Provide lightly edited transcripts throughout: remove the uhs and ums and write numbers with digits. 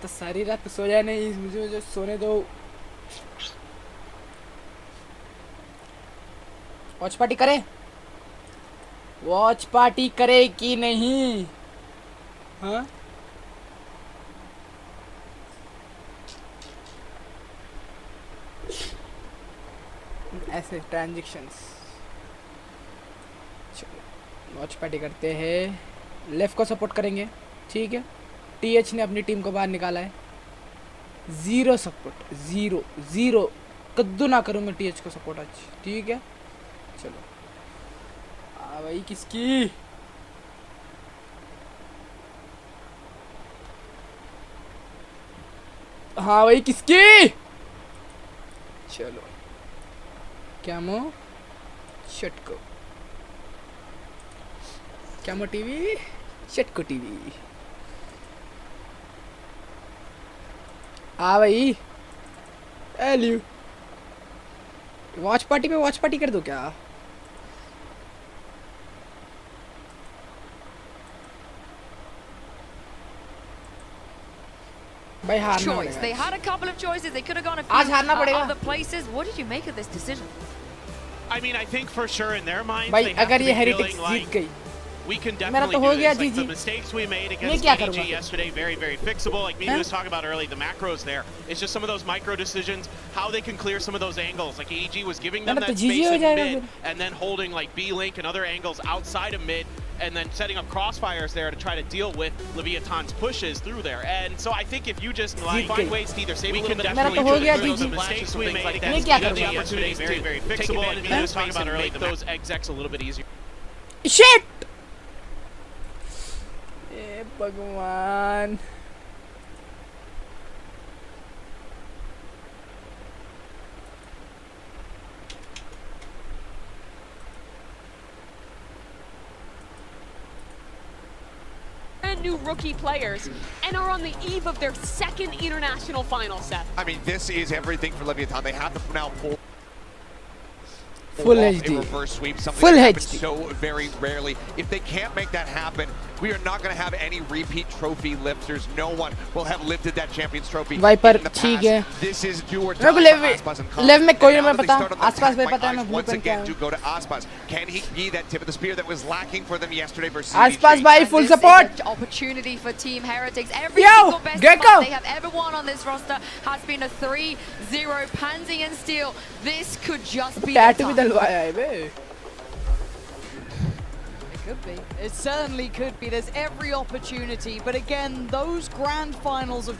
तो सारी रात सोया नहीं, मुझे सोने दो। वॉच पार्टी करे? वॉच पार्टी करे कि नहीं? हाँ ऐसे ट्रांजैक्शंस। चलो वॉच पार्टी करते हैं। लेफ्ट को सपोर्ट करेंगे, ठीक है। टीएच ने अपनी टीम को बाहर निकाला है। 0 सपोर्ट, 0 कद्दू ना करूँगा टीएच को सपोर्ट आज, ठीक है। चलो भाई किसकी? हाँ भाई किसकी? चलो कैमो शटको, कैमो टीवी, शटको टीवी। हाँ भाई एल्यू वॉच पार्टी पे वॉच पार्टी कर दो क्या? भाई हारना पड़ेगा। They had a couple of choices. They could have gone a आज हारना few पड़ेगा। other places. What did you make of this decision? I mean, I think for sure in their minds भाई they have अगर to ये be heretics feeling Jeet like गई, we can मेरा definitely तो हो do गया this. Like जीजी। the mistakes we made मैं against क्या AG करूँगा? yesterday, very fixable. Like Mimi was talking about earlier, the macros there. It's just some of those micro decisions, how they can clear some of those angles. Like AG was giving them मेरा तो that जीजी space हो in जाएगा mid, फिर। and then holding like B-Link and other angles outside of mid, and then setting up crossfires there to try to deal with Leviathan's pushes through there. And so I think if you just find ways to either save a little bit, मेरा तो हो गया those जीजी। mistakes we made मैं against क्या AG करूँगा? yesterday, very fixable. And Mimi was talking about earlier, those execs a little bit easier. Shit! ए भगवान। New rookie players and are on the eve of their second international final set. I mean, this is everything for Leviathan. They have to now pull Full off HD. a reverse sweep, something Full that happens HD. so very rarely. If they can't make that happen, we are not going to have any repeat trophy lifters. No one will have lifted that Champions Trophy Viper, in the ठीक है। past. This is do or die मेरे को for Aspas and Khan. लेव में कोई And नहीं now that they पता, start on the आसपास में attack, my पता है मैं eyes ब्लू once पेन क्या again हूँ। do go to Aspas. Can he be that tip of the spear that was lacking for them yesterday versus आसपास CDG? भाई And full this is support। an opportunity for Team Heretics. Every Yo, single best Gecko. fight they have ever won on this roster has been a 3-0 Panzing and Steel. This could just be the tattoo भी time. डलवाया है बे। Could be. It certainly could be. There's every opportunity. But again, those grand finals of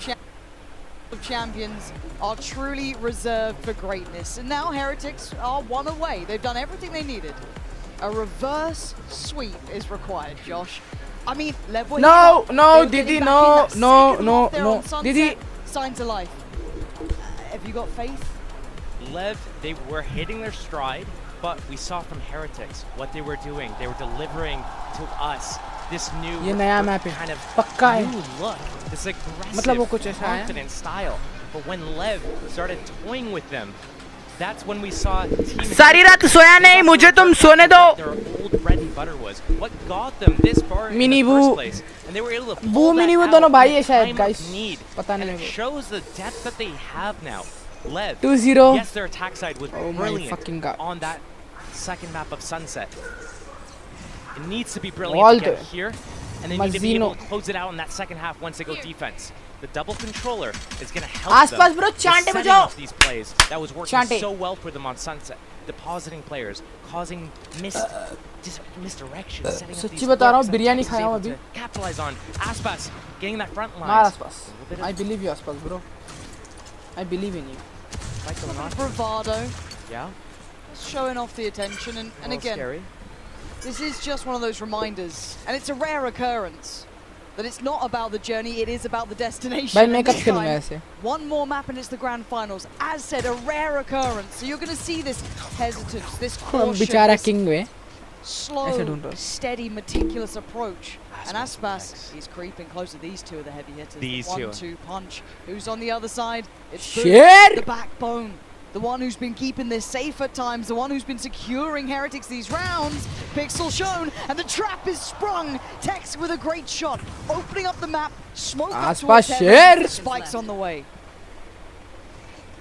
champions are truly reserved for greatness. And now Heretics are one away. They've done everything they needed. A reverse sweep is required, Josh. I mean, Lev were No, here. no, They were Didi, getting no, back in that no, second no, half there no. on Sunset. Didi. Signs of life. Have you got faith? Lev, they were hitting their stride, but we saw from Heretics what they were doing. They were delivering to us this new ये नया map है, kind of पक्का है। new look, this मतलब वो aggressive, कुछ ऐसा है। confident style. But when Lev started toying with them, that's when we saw Team सारी रात सोया नहीं, मुझे तुम सोने दो। their old bread and butter was. What got them this far in Mini the Boo- first place? And they were able to Boo pull Mini that Boo out दोनों भाई in है शायद, time of guys। need. पता नहीं And मेरे it को। shows the depth that they have now. Lev, 2-0। yes, their attack side was Oh my brilliant fucking God. on that second map of Sunset. It needs to be brilliant Walt. to get here, and they need to be able Mazzino. to close it out in that second half once they go defense. The double controller is going to help आसपास them bro, with चांटे setting बजाओ। up these plays that was working चांटे। so well for them on Sunset. Depositing players, causing misdirection, setting up सच्ची these बता रहा हूँ, hooks that biryani Tex is खाया हूँ able अभी। to capitalize on. Aspas getting that front line. मार आसपास। I believe you आसपास bro. I believe in you. Fight going on. Bravado. Yeah. Showing off the attention. And A little again, scary. this is just one of those reminders, and it's a rare occurrence, that it's not about the journey, it is about the destination. भाई And मैं कब this खेलूँगा time, ऐसे? one more map and it's the grand finals. As said, a rare occurrence. So you're going to see this hesitance, this caution, बेचारा this king हुए। slow, ऐसे ढूंढ रहा हूँ। steady, meticulous approach. And Aspas is creeping closer. These two are the heavy hitters. These the two. 1-2 punch. Who's on the other side? It's Shit! the backbone the one who's been keeping this safe at times, the one who's been securing Heretics these rounds. Pixel shown, and the trap is sprung. Tex with a great shot, opening up the map. Smoke up towards Heaven. Spikes on the way.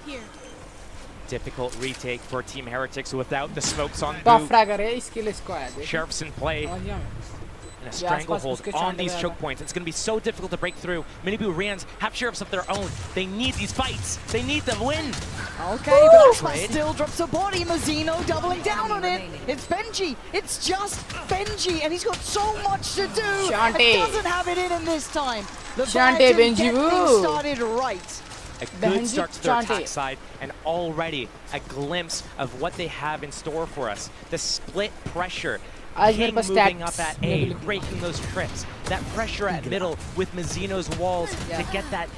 Here. Difficult retake for Team Heretics without the smokes on top Boo. Fragger है इसके लिए इसको आया Sheriff's in play. And a Yeah, stranglehold उसके on chant these वगैरह। choke points. It's going to be so difficult to break through. Miniboo Rans have Sheriffs of their own. They need these fights. They need the win. Okay, but Aspas Trade. still drops a body. Mazzino doubling down on it. It's Benji. It's just Benji, and he's got so much to do. Shante. And doesn't have it in him this time. The Shante, Bayern Benji, get woo. things started right. A good Benji start to their Chante. attack side, and already a glimpse of what they have in store for us. The split pressure. आज मेरे King pass moving stats up at नहीं A, breaking those trips. That pressure at middle with Mazzino's walls to get that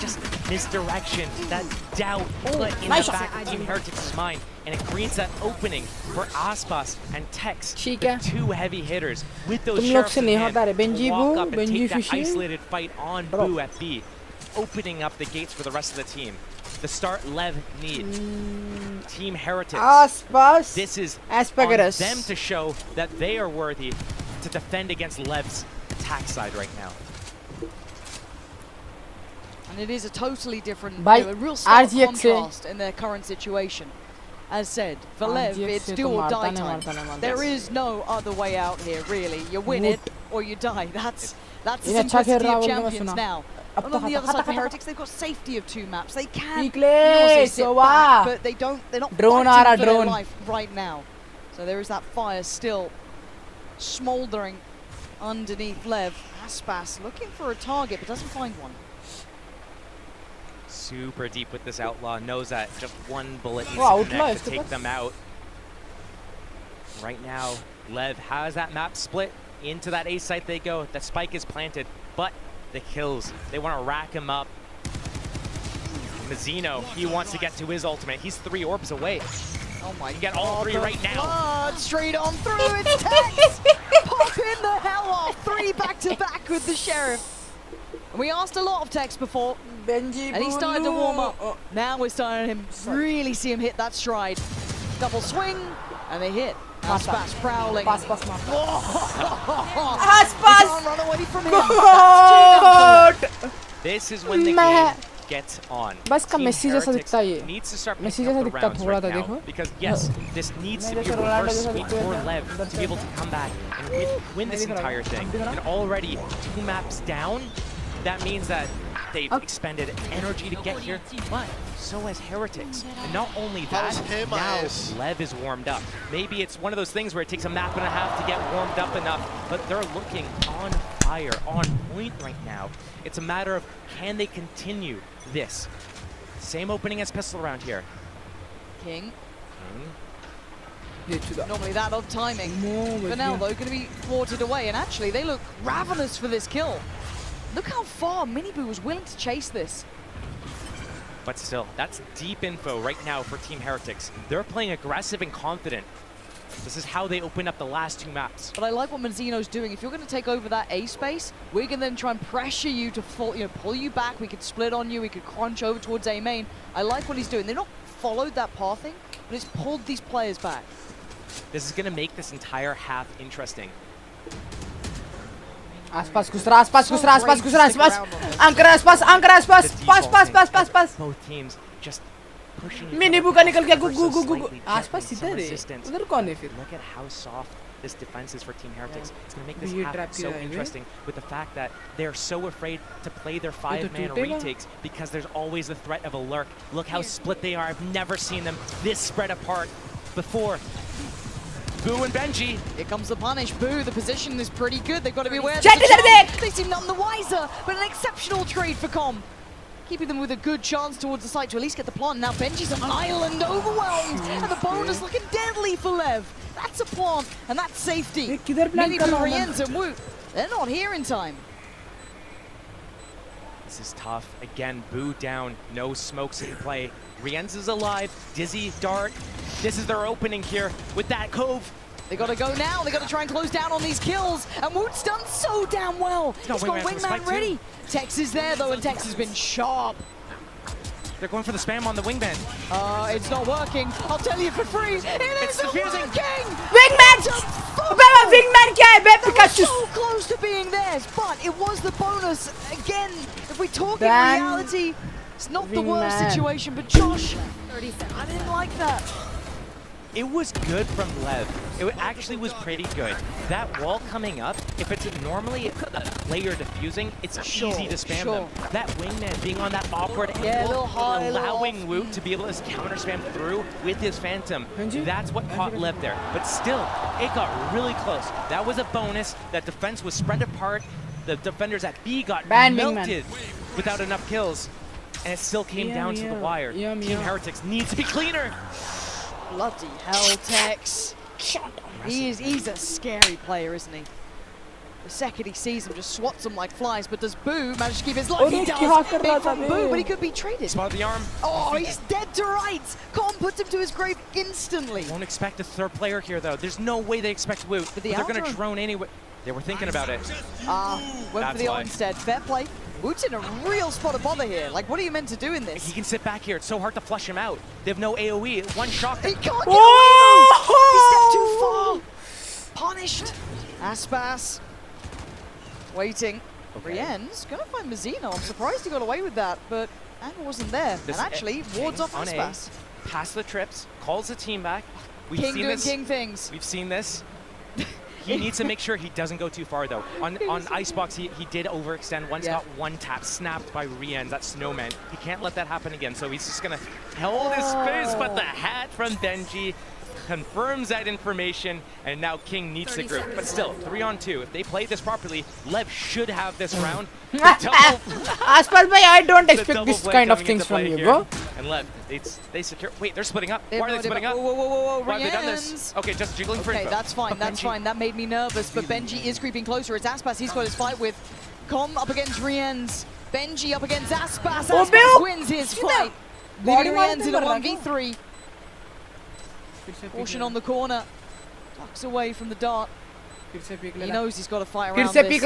just misdirection, that doubt put in nice the shot. back of Team Heretics' mind. And it creates that opening for Aspas and Tex, ठीक the है। two heavy hitters with those तुम लोग sheriffs से in नहीं hand, होता रे Benji to walk Boo, up and Benji take that Fishy। isolated fight on Bro। Boo at B, opening up the gates for the rest of the team. The start Lev need. Team Heretics. आसपास This is on Asparagus। them to show that they are worthy to defend against Lev's attack side right now. And it is a totally different, By a real stark RGX से- contrast in their current situation. As said, for Lev, RGX it's से do तो or die मारता time. नहीं, मारता There नहीं। is no other way out here, really. You win it or you die. That's the ये अच्छा खेल simplicity रहा of होगा, मैं champions सुना। now. अब And तो on the हटा- other side हटा- for हटा- Heretics, they've got safety of 2 maps. They can Nicholas, sit so back, wow. but they're not Drone fighting आ रहा, for their drone। life right now. So there is that fire still smoldering underneath Lev. Aspas looking for a target, but doesn't find one. Super deep with this outlaw, knows that just one bullet needs Wow, to outlaw connect is to take good. them out. Right now, Lev has that map split. Into that A site they go. That spike is planted, but the kills, they want to rack him up. Mazzino, he wants to get to his ultimate. He's 3 orbs away. Oh my You get all 3 the right now. flood straight on through. It's Tex popping the hell off. 3 back to back with the Sheriff. And we asked a lot of Tex before, Benji and he started to warm up. Oh, Now we're starting to really see him hit that stride. Double swing, and they hit. Aspas prowling. पास पास मारता Oh, आसपास you can't run away from him. That's too goat This is when the मैं- game gets on. बस का Team Messi जैसा Heretics दिखता है ये। needs to start Messi picking up जैसा the दिखता rounds थोड़ा right था, now, देखो। because yes, this needs to मैं be a जैसे रोनाल्डो reverse जैसा sweep दिखता है, for इधर Lev से। to be able to come back and win this नहीं दिख रहा, entire thing. अब दिख रहा? And already 2 maps down, that means that they've अब- expended energy to get here, but so has Heretics. And not only that, How's him, now Ice? Lev is warmed up. Maybe it's one of those things where it takes a map and a half to get warmed up enough, but they're looking on fire, on point right now. It's a matter of, can they continue this? Same opening as Pistol around here. King, ये चुदा normally that odd timing. No, For now, though, going to be thwarted away, and actually, they look ravenous for this kill. Look how far Miniboo was willing to chase this. But still, that's deep info right now for Team Heretics. They're playing aggressive and confident. This is how they open up the last 2 maps. But I like what Mazzino's doing. If you're going to take over that A space, we can then try and pressure you to pull you back. We could split on you. We could crunch over towards A main. I like what he's doing. They've not followed that pathing, but it's pulled these players back. This is going to make this entire half interesting. आसपास घुस रहा आसपास घुस रहा आसपास घुस रहा आसपास अंकर आसपास The pass pass pass pass pass Both teams just pushing each mini other बुका निकल गया ever गुगु so गुगु slightly, आसपास gently, some इधर है resistance. उधर कौन है फिर Look at how soft this defense is for Team Heretics. It's going to make this ये half trap so किया है interesting with the fact that they're so afraid to play their 5-man टूटेगा। retakes because there's always the threat of a lurk. Look how split they are. I've never seen them this spread apart before. Boo and Benji. Here comes the punish. Boo, the position is pretty good. They've got to be aware. Check there's a it out chance. They seem none the wiser, but an exceptional trade for Com. Keeping them with a good chance towards the site to at least get the plant. Now Benji's an island overwhelmed, and the bonus looking deadly for Lev. That's a plant, and that's safety. ये किधर plan Mini कर रहा Boo, हूँ मैं? Rienz, and Wu, they're not here in time. This is tough. Again, Boo down. No smokes in play. Rienz is alive. Dizzy, Dart. This is their opening here with that cove. They got to go now. They got to try and close down on these kills. And Woot's done so damn well. got He's got Wingman for the Wingman spike ready. Tex is there though, and Tex has been sharp. They're going for the spam on the wingman. It's not working. I'll tell you for free. It's diffusing. working. Wingman! Wingman क्या है बे Pikachu? So close to being theirs, but it was the bonus. Again, if we talk in Ban reality, it's not the worst Wingman. situation, but Josh, I didn't like that. It was good from Lev. It actually was pretty good. That wall coming up, if it's normally a player defusing, it's easy to spam them. That wingman being on that awkward angle, little high, allowing Woot to be able to counter spam through with his Phantom. That's what caught Lev there. But still, it got really close. That was a bonus. That defense was spread apart. The defenders at B got melted without enough kills. And it still came down to the wire. Team Heretics needs to be cleaner. Bloody hell, Tex. He's a scary player, isn't he? The second he sees him, just swats him like flies. But does Boo manage to keep his life? He does. Big from Boo, but he could be traded. Spotted the arm. Oh, he's dead to rights. Con puts him to his grave instantly. Won't expect a third player here, though. There's no way they expect Woot. But they're going to drone anyway. They were thinking about it. Went for the instead. Fair play. Woot's in a real spot of bother here. Like, what are you meant to do in this? He can sit back here. It's so hard to flush him out. They have no AoE. One shot. He can't get away. He stepped too far. Punished. Aspas. Waiting. Rien's gonna find Mazzino. I'm surprised he got away with that, but angle wasn't there. And actually, wards off Aspas. Pass the trips. Calls the team back. We've King seen doing this. King things. We've seen this. He needs to make sure he doesn't go too far, though. On Icebox, he did overextend. Once got one tap snapped by Rienz, that snowman. He can't let that happen again, so he's just going to hold his space, but the hat from Benji confirms that information, and now King needs the group. But still, 3-on-2. If they play this properly, Lev should have this round. Aspal bhai, I don't expect this kind of things from you, bro. And Lev, they secure. Wait, they're splitting up. Why are they splitting up? Whoa, Why have they done this? Okay, just jiggling for Okay, info. that's fine, that's fine. That made me nervous, but Benji is creeping closer. It's Aspas he's got his fight with. Com up against Rienz. Benji up against Aspas. Aspas wins his fight. Leaving Rienz in a 1v3. Caution on the corner. Ducks away from the dart. He knows he's got to fight around this.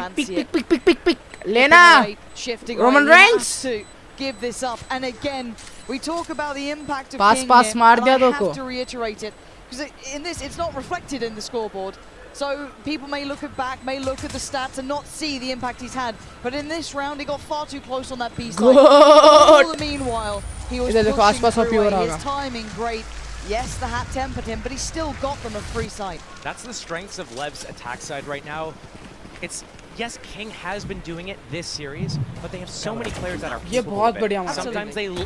Pick. Lena! Shifting Roman Reigns! to give this up. And again, we talk about the impact of King pass here, maar and diya I doko. have to reiterate it. Because in this, it's not reflected in the scoreboard. So people may look at back, may look at the stats and not see the impact he's had. But in this round, he got far too close on that B side. All the meanwhile, he was pushing through his timing great. Yes, the hat tempered him, but he still got them a free sight. That's the strengths of Lev's attack side right now. It's, yes, King has been doing it this series, but they have so many players that are capable of it. Sometimes they leave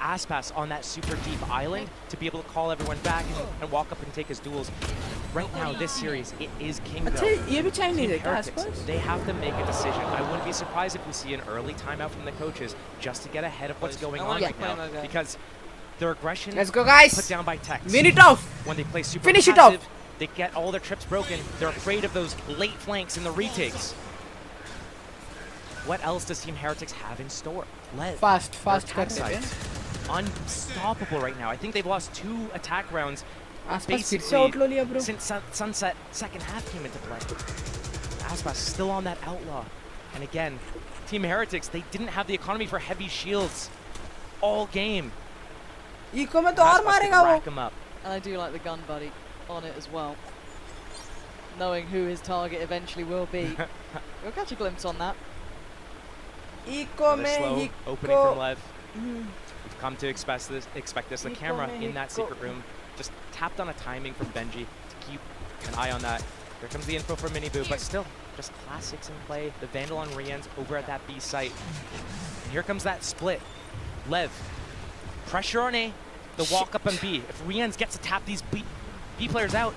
Aspas on that super deep island to be able to call everyone back and walk up and take his duels. Right now, this series, it is King though. They have to make a decision. I wouldn't be surprised if we see an early timeout from the coaches just to get ahead of what's going on right now. Because their aggression put down by Tex. Win it off. When they play super Finish passive, it off. they get all their trips broken. They're afraid of those late flanks and the retakes. What else does Team Heretics have in store? Fast unstoppable right now. I think they've lost 2 attack rounds basically since Sunset second half came into play. Aspas still on that outlaw. And again, Team Heretics, they didn't have the economy for heavy shields all game. Rack him up. And I do like the gun buddy on it as well. Knowing who his target eventually will be. We'll catch a glimpse on that. Slow opening from Lev. We've come to expect this. The camera in that secret room just tapped on a timing from Benji to keep an eye on that. Here comes the info from Miniboo, but still, just classics in play. The Vandal on Rienz over at that B site. And here comes that split. Lev, pressure on A, the walk up on B. If Rienz gets to tap these B players out.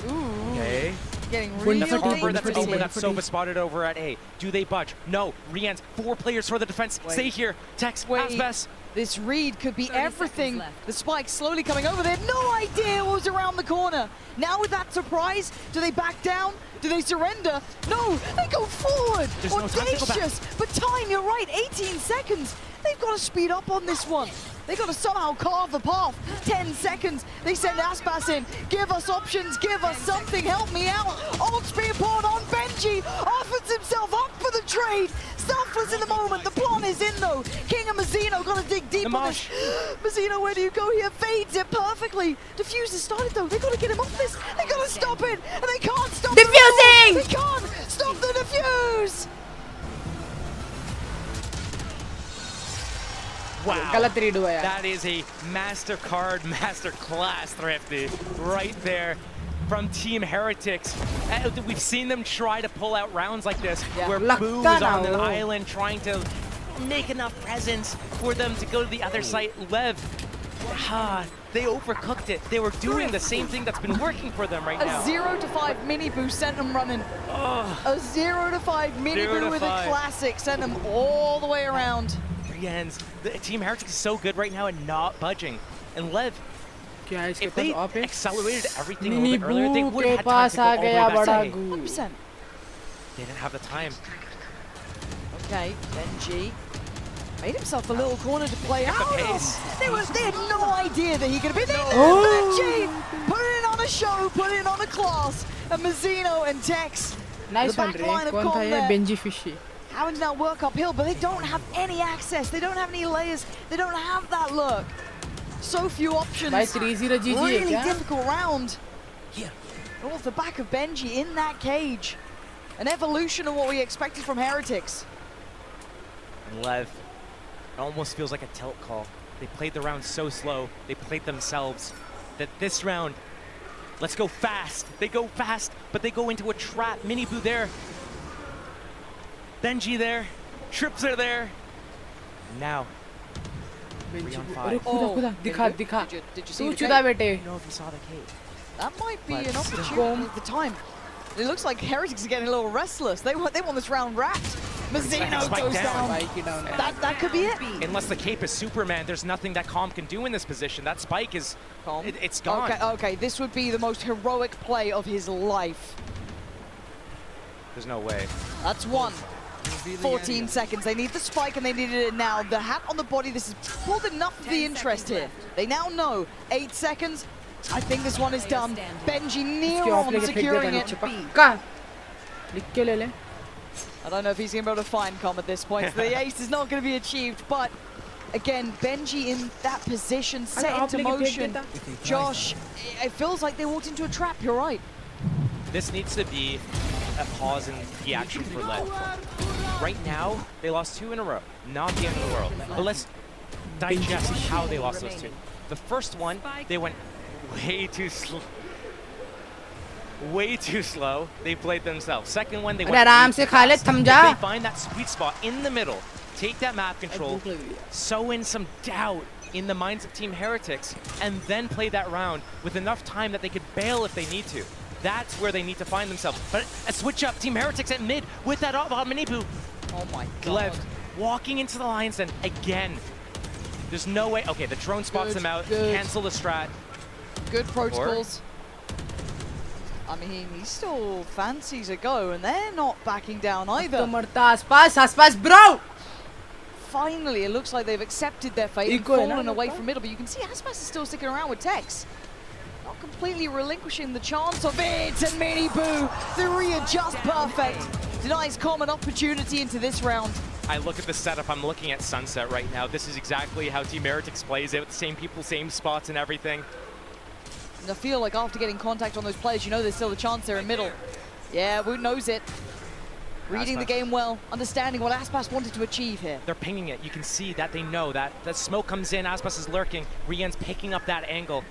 Ooh. Okay. Getting really That's over. That's dangerous. over. That's Sova spotted over at A. Do they budge? No. Rienz, 4 players for the defense. Stay here. Tex, Aspas. This read could be everything. The spike slowly coming over. They had no idea what was around the corner. Now with that surprise, do they back down? Do they surrender? No, they go forward. There's no time to go back. Audacious. But time, you're right, 18 seconds. They've got to speed up on this one. They got to somehow carve the path. 10 seconds. They send Aspas in. Give us options. Give us something. Help me out. Ult's being poured on. Benji offers himself up for the trade. Selfless in the moment. The plan is in though. King and Mazzino got to dig deep on this. Mazzino, where do you go here? Fades it perfectly. Diffuse has started though. They got to get him off this. They got to stop it. And they can't stop it. Diffusing! They can't stop the diffuse. Wow. गलत read हुआ यार. That is a MasterCard masterclass, Thrifty, right there from Team Heretics. We've seen them try to pull out rounds like this, where Boo is on an island trying to make enough presence for them to go to the other side. Lev, they overcooked it. They were doing the same thing that's been working for them right now. A 0 to 5 mini boo sent them running. A 0 to 5 mini boo with a classic sent them all the way around. Ends. The Team Heretics is so good right now at not budging. And Lev, if they accelerated everything a little bit earlier, they would have had time to go all the way back. 100%. They didn't have the time. Okay, Benji made himself a little corner to play out. They had no idea that he could have been there. Benji putting on a show, putting on a class. And Mazzino and Tex. Nice one, Ray. कौन था ये? Benji Fishy. How did that work uphill? But they don't have any access. They don't have any layers. They don't have that look. So few options. Really difficult round. Yeah. Off the back of Benji in that cage. An evolution of what we expected from Heretics. And Lev, it almost feels like a tilt call. They played the round so slow. They played themselves. That this round, let's go fast. They go fast, but they go into a trap. Mini Boo there. Benji there, Trips are there. Now, 3 on 5. खुदा दिखा. Did you see तू the चुदा cave? बेटे. know if you saw the cave. That might be an opportunity at the time. It looks like Heretics are getting a little restless. They want this round wrapped. Mazzino goes down. That could be it. Unless the cape is Superman, there's nothing that Calm can do in this position. That spike is, it's gone. Okay, this would be the most heroic play of his life. There's no way. That's one. 14 seconds. They need the spike and they needed it now. The hat on the body, this has pulled enough of the interest here. They now know. 8 seconds. I think this one is done. Benji near on securing it. I don't know if he's going to be able to find Calm at this point. So the ace is not going to be achieved, but again, Benji in that position, set into motion. Josh, it feels like they walked into a trap. You're right. This needs to be a pause in the action for Lev. Right now, they lost 2 in a row. Not the end of the world. But let's digest how they lost those 2. The first one, they went way too slow. Way too slow. They played themselves. Second one, they went if they find that sweet spot in the middle, take that map control, sow in some doubt in the minds of Team Heretics, and then play that round with enough time that they could bail if they need to. That's where they need to find themselves. But a switch up, Team Heretics at mid with that mini boo. Oh my god. Lev walking into the lines, and again, there's no way. Okay, the drone spots them out. Cancel the strat. Good protocols. I mean, he still fancies a go, and they're not backing down either. आसपास bro. Finally, it looks like they've accepted their fate and fallen away from middle, but you can see Aspas is still sticking around with Tex. Not completely relinquishing the chance of it, and Mini Boo, the readjust perfect, denies Calm an opportunity into this round. I look at the setup, I'm looking at Sunset right now. This is exactly how Team Heretics plays it, with the same people, same spots and everything. And I feel like after getting contact on those players, you know there's still a chance there in middle. Yeah, Woot knows it. Reading the game well, understanding what Aspas wanted to achieve here. They're pinging it. You can see that they know that. The smoke comes in, Aspas is lurking. Rian's picking up that angle.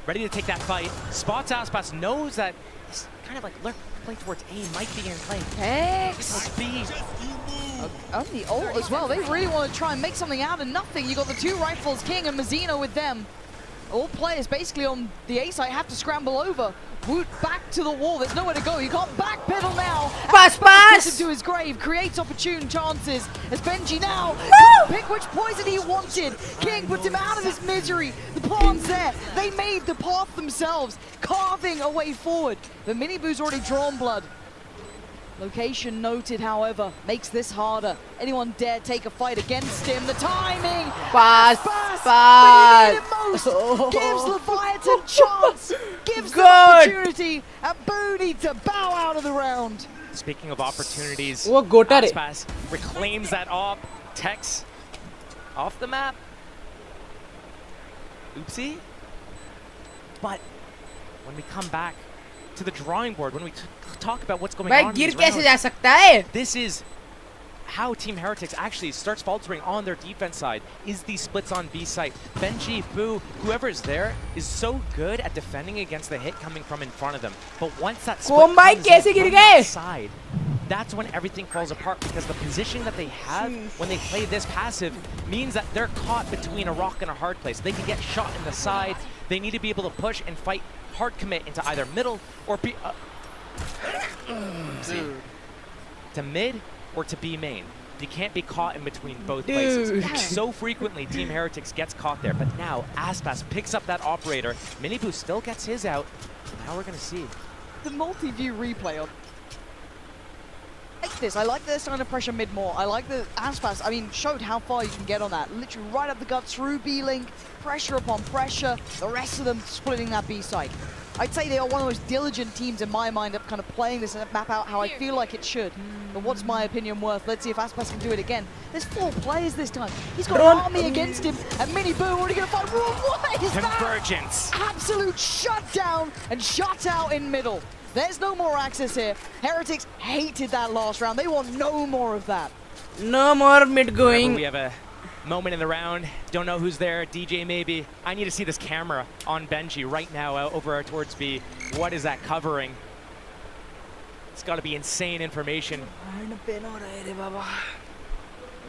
Ready to take that fight. Spots Aspas, knows that he's kind of like play towards A, might be in play. Tex! Speed. On the ult as well. They really want to try and make something out of nothing. You got the 2 rifles, King and Mazzino with them. All players basically on the A side have to scramble over. Woot back to the wall. There's nowhere to go. You can't backpedal now. Pass! Puts him to his grave. Creates opportune chances. As Benji now can't pick which poison he wanted. King puts him out of his misery. The plan's there. They made the path themselves, carving a way forward. But Mini Boo's already drawn blood. Location noted, however, makes this harder. Anyone dare take a fight against him? The timing! Pass, When you need it pass. most, gives Leviathan chance, gives them Good. opportunity, and Boo need to bow out of the round. Speaking of opportunities, वो गोटर है. Aspas reclaims that op. Tex off the map. Oopsie. But when we come back to the drawing board, when we talk about what's going भाई on in गिर these कैसे rounds, जा सकता है? this is how Team Heretics actually starts faltering on their defense side, is these splits on B site. Benji, Boo, whoever is there is so good at defending against the hit coming from in front of them. But once that split कोम भाई comes कैसे in गिर from गए? the side, that's when everything falls apart, because the position that they have when they play this passive means that they're caught between a rock and a hard place. They can get shot in the side. They need to be able to push and fight hard commit into either middle or B, to mid or to B main. You can't be caught in between both places. So frequently, Team Heretics gets caught there. But now, Aspas picks up that operator. Miniboo still gets his out. Now we're going to see. The multi-view replay on. I like this. I like this kind of pressure mid more. I like the Aspas, I mean, showed how far you can get on that. Literally right up the gut through B-Link, pressure upon pressure. The rest of them splitting that B side. I'd say they are one of the most diligent teams in my mind of kind of playing this map out how I feel like it should. But what's my opinion worth? Let's see if Aspas can do it again. There's 4 players this time. He's got an army against him, and Miniboo already going to fight. What is that? Convergence. Absolute shutdown and shut out in middle. There's no more access here. Heretics hated that last round. They want no more of that. No more mid going. We have a moment in the round. Don't know who's there. DJ maybe. I need to see this camera on Benji right now over towards B. What is that covering? It's got to be insane information.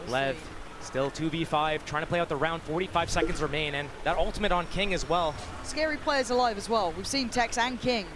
Lev still 2v5, trying to play out the round. 45 seconds remain, and that ultimate on King as well. Scary players alive as well. We've seen Tex and King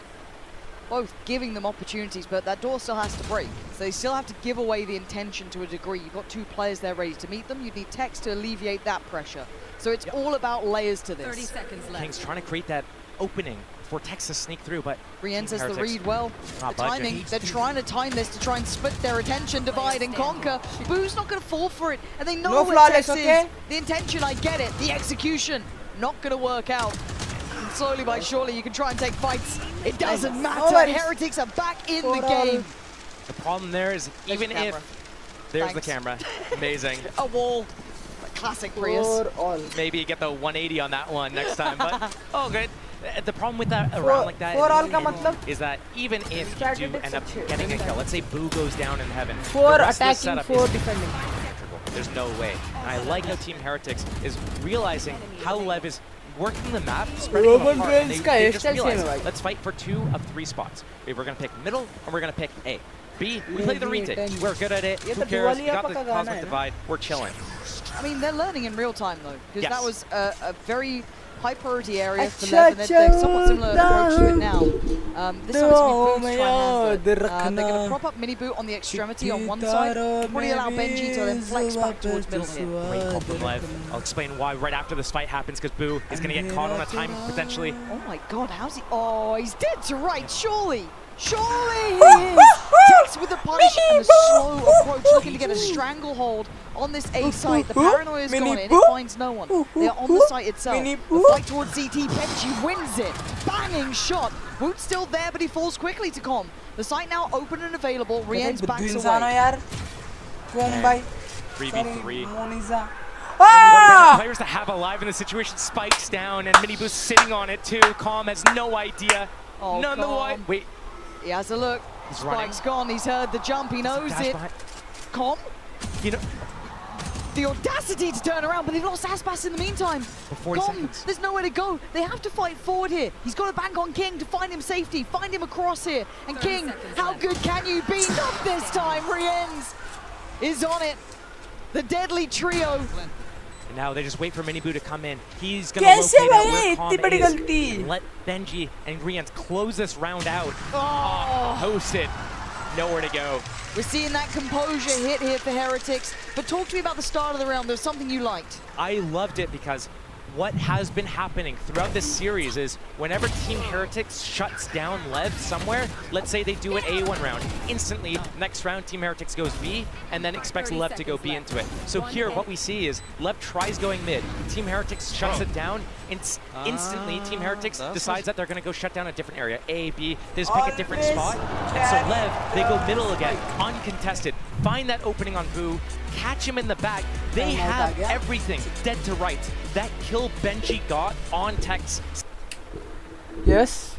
both giving them opportunities, but that door still has to break. So they still have to give away the intention to a degree. You've got 2 players there ready to meet them. You need Tex to alleviate that pressure. So it's all about layers to this. 30 seconds left. King's trying to create that opening for Tex to sneak through, but Rien says the Heretics read well. not The timing, budging. they're trying to time this to try and split their attention, divide and conquer. Boo's not going to fall for it, and they know No where Tex flawless, okay? is. The intention, I get it. The execution, not going to work out. And slowly but surely, you can try and take fights. It doesn't matter. Heretics are back in the game. the problem there is There's even the camera. if there's Thanks. the camera, amazing. A wall. Classic Prius. For all. Maybe get the 180 on that one next time, but oh good. The problem with that For- round like that for all का मतलब? is that even if you do Strategic end up अच्छे. getting a kill, let's say Boo goes down in heaven, 4 the rest of the attacking, setup 4 is defending. impenetrable. There's no way. And I like how Team Heretics is realizing how Lev is working the map, spreading them Roman apart. and Reigns They का just hairstyle realize, same है भाई. let's fight for 2 of 3 spots. We're going to pick middle and we're going to pick A. B, we play the retake. We're good at it. ये Who तो cares? We दिवालिया got the पक्का गाना Cosmic है ना? Divide. We're chilling. I mean, they're learning in real time, though, because Yes. that was a very high priority area for अच्छा them, and they're somewhat similar चलता approach to it now. This time it's going to be Boo's याद They're going रखना to prop up Miniboo on the extremity on one side, probably allow Benji to then flex back towards middle here. Great call from Lev. I'll explain why right after this fight happens, because Boo is going to get caught on a time potentially. Oh my god, how's he? Oh, he's dead to right, surely! Surely he is! Tex with the punish and the slow approach, looking to get a stranglehold on this A site. The paranoia's gone in, it finds no one. They are on the site itself. The fight towards CT, Benji wins it. Banging shot. Woot's still there, but he falls quickly to Com. The site now open and available. Rien's backs इंसान हो away. यार. कोम भाई. 3v3. मोनिजा. One Ah! of the players to have alive in the situation spikes down, and Miniboo's sitting on it too. Calm has no idea. Oh, None the why. Calm. Wait, He has a look. He's running. Spike's gone. He's heard the jump. He knows dash it. behind. Com, You know, the audacity to turn around, but they've lost Aspas in the meantime. for 40 Com, seconds. there's nowhere to go. They have to fight forward here. He's got to bank on King to find him safety, find him across here. And 30 King, seconds how left. good can you be? Not this time. Rienz is on it. The deadly trio. And now they just wait for Miniboo to come in. He's going to कैसे locate out भाई where इतनी Calm बड़ी is. गलती? Let Benji and Rienz close this round out. Oh. Hosted. Nowhere to go. We're seeing that composure hit here for Heretics. But talk to me about the start of the round. There's something you liked. I loved it because what has been happening throughout this series is whenever Team Heretics shuts down Lev somewhere, let's say they do an A1 round, instantly next round Team Heretics goes B and then expects Lev to go B into it. So here what we see is Lev tries going mid, Team Heretics shuts it down, instantly Team Heretics decides that they're going to go shut down a different area, A, B, they just pick a different spot, and so Lev, they go middle again, uncontested, find that opening on Boo, catch him in the back, they have everything dead to rights. That kill Benji got on Tex. Yes.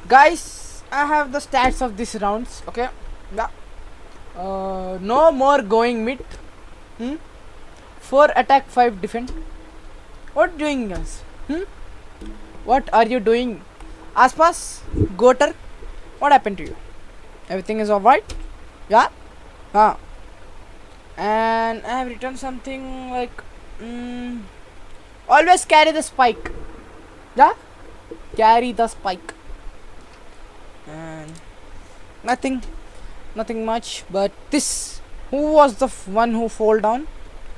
Guys, I have the stats of these rounds, okay? Yeah. No more going mid. 4 attack, 5 defend. What doing guys? What are you doing? Aspas, Goater, what happened to you? Everything is alright? Yeah? And I have written something like always carry the spike. Yeah? Carry the spike. And nothing much, but this. Who was the one who fall down?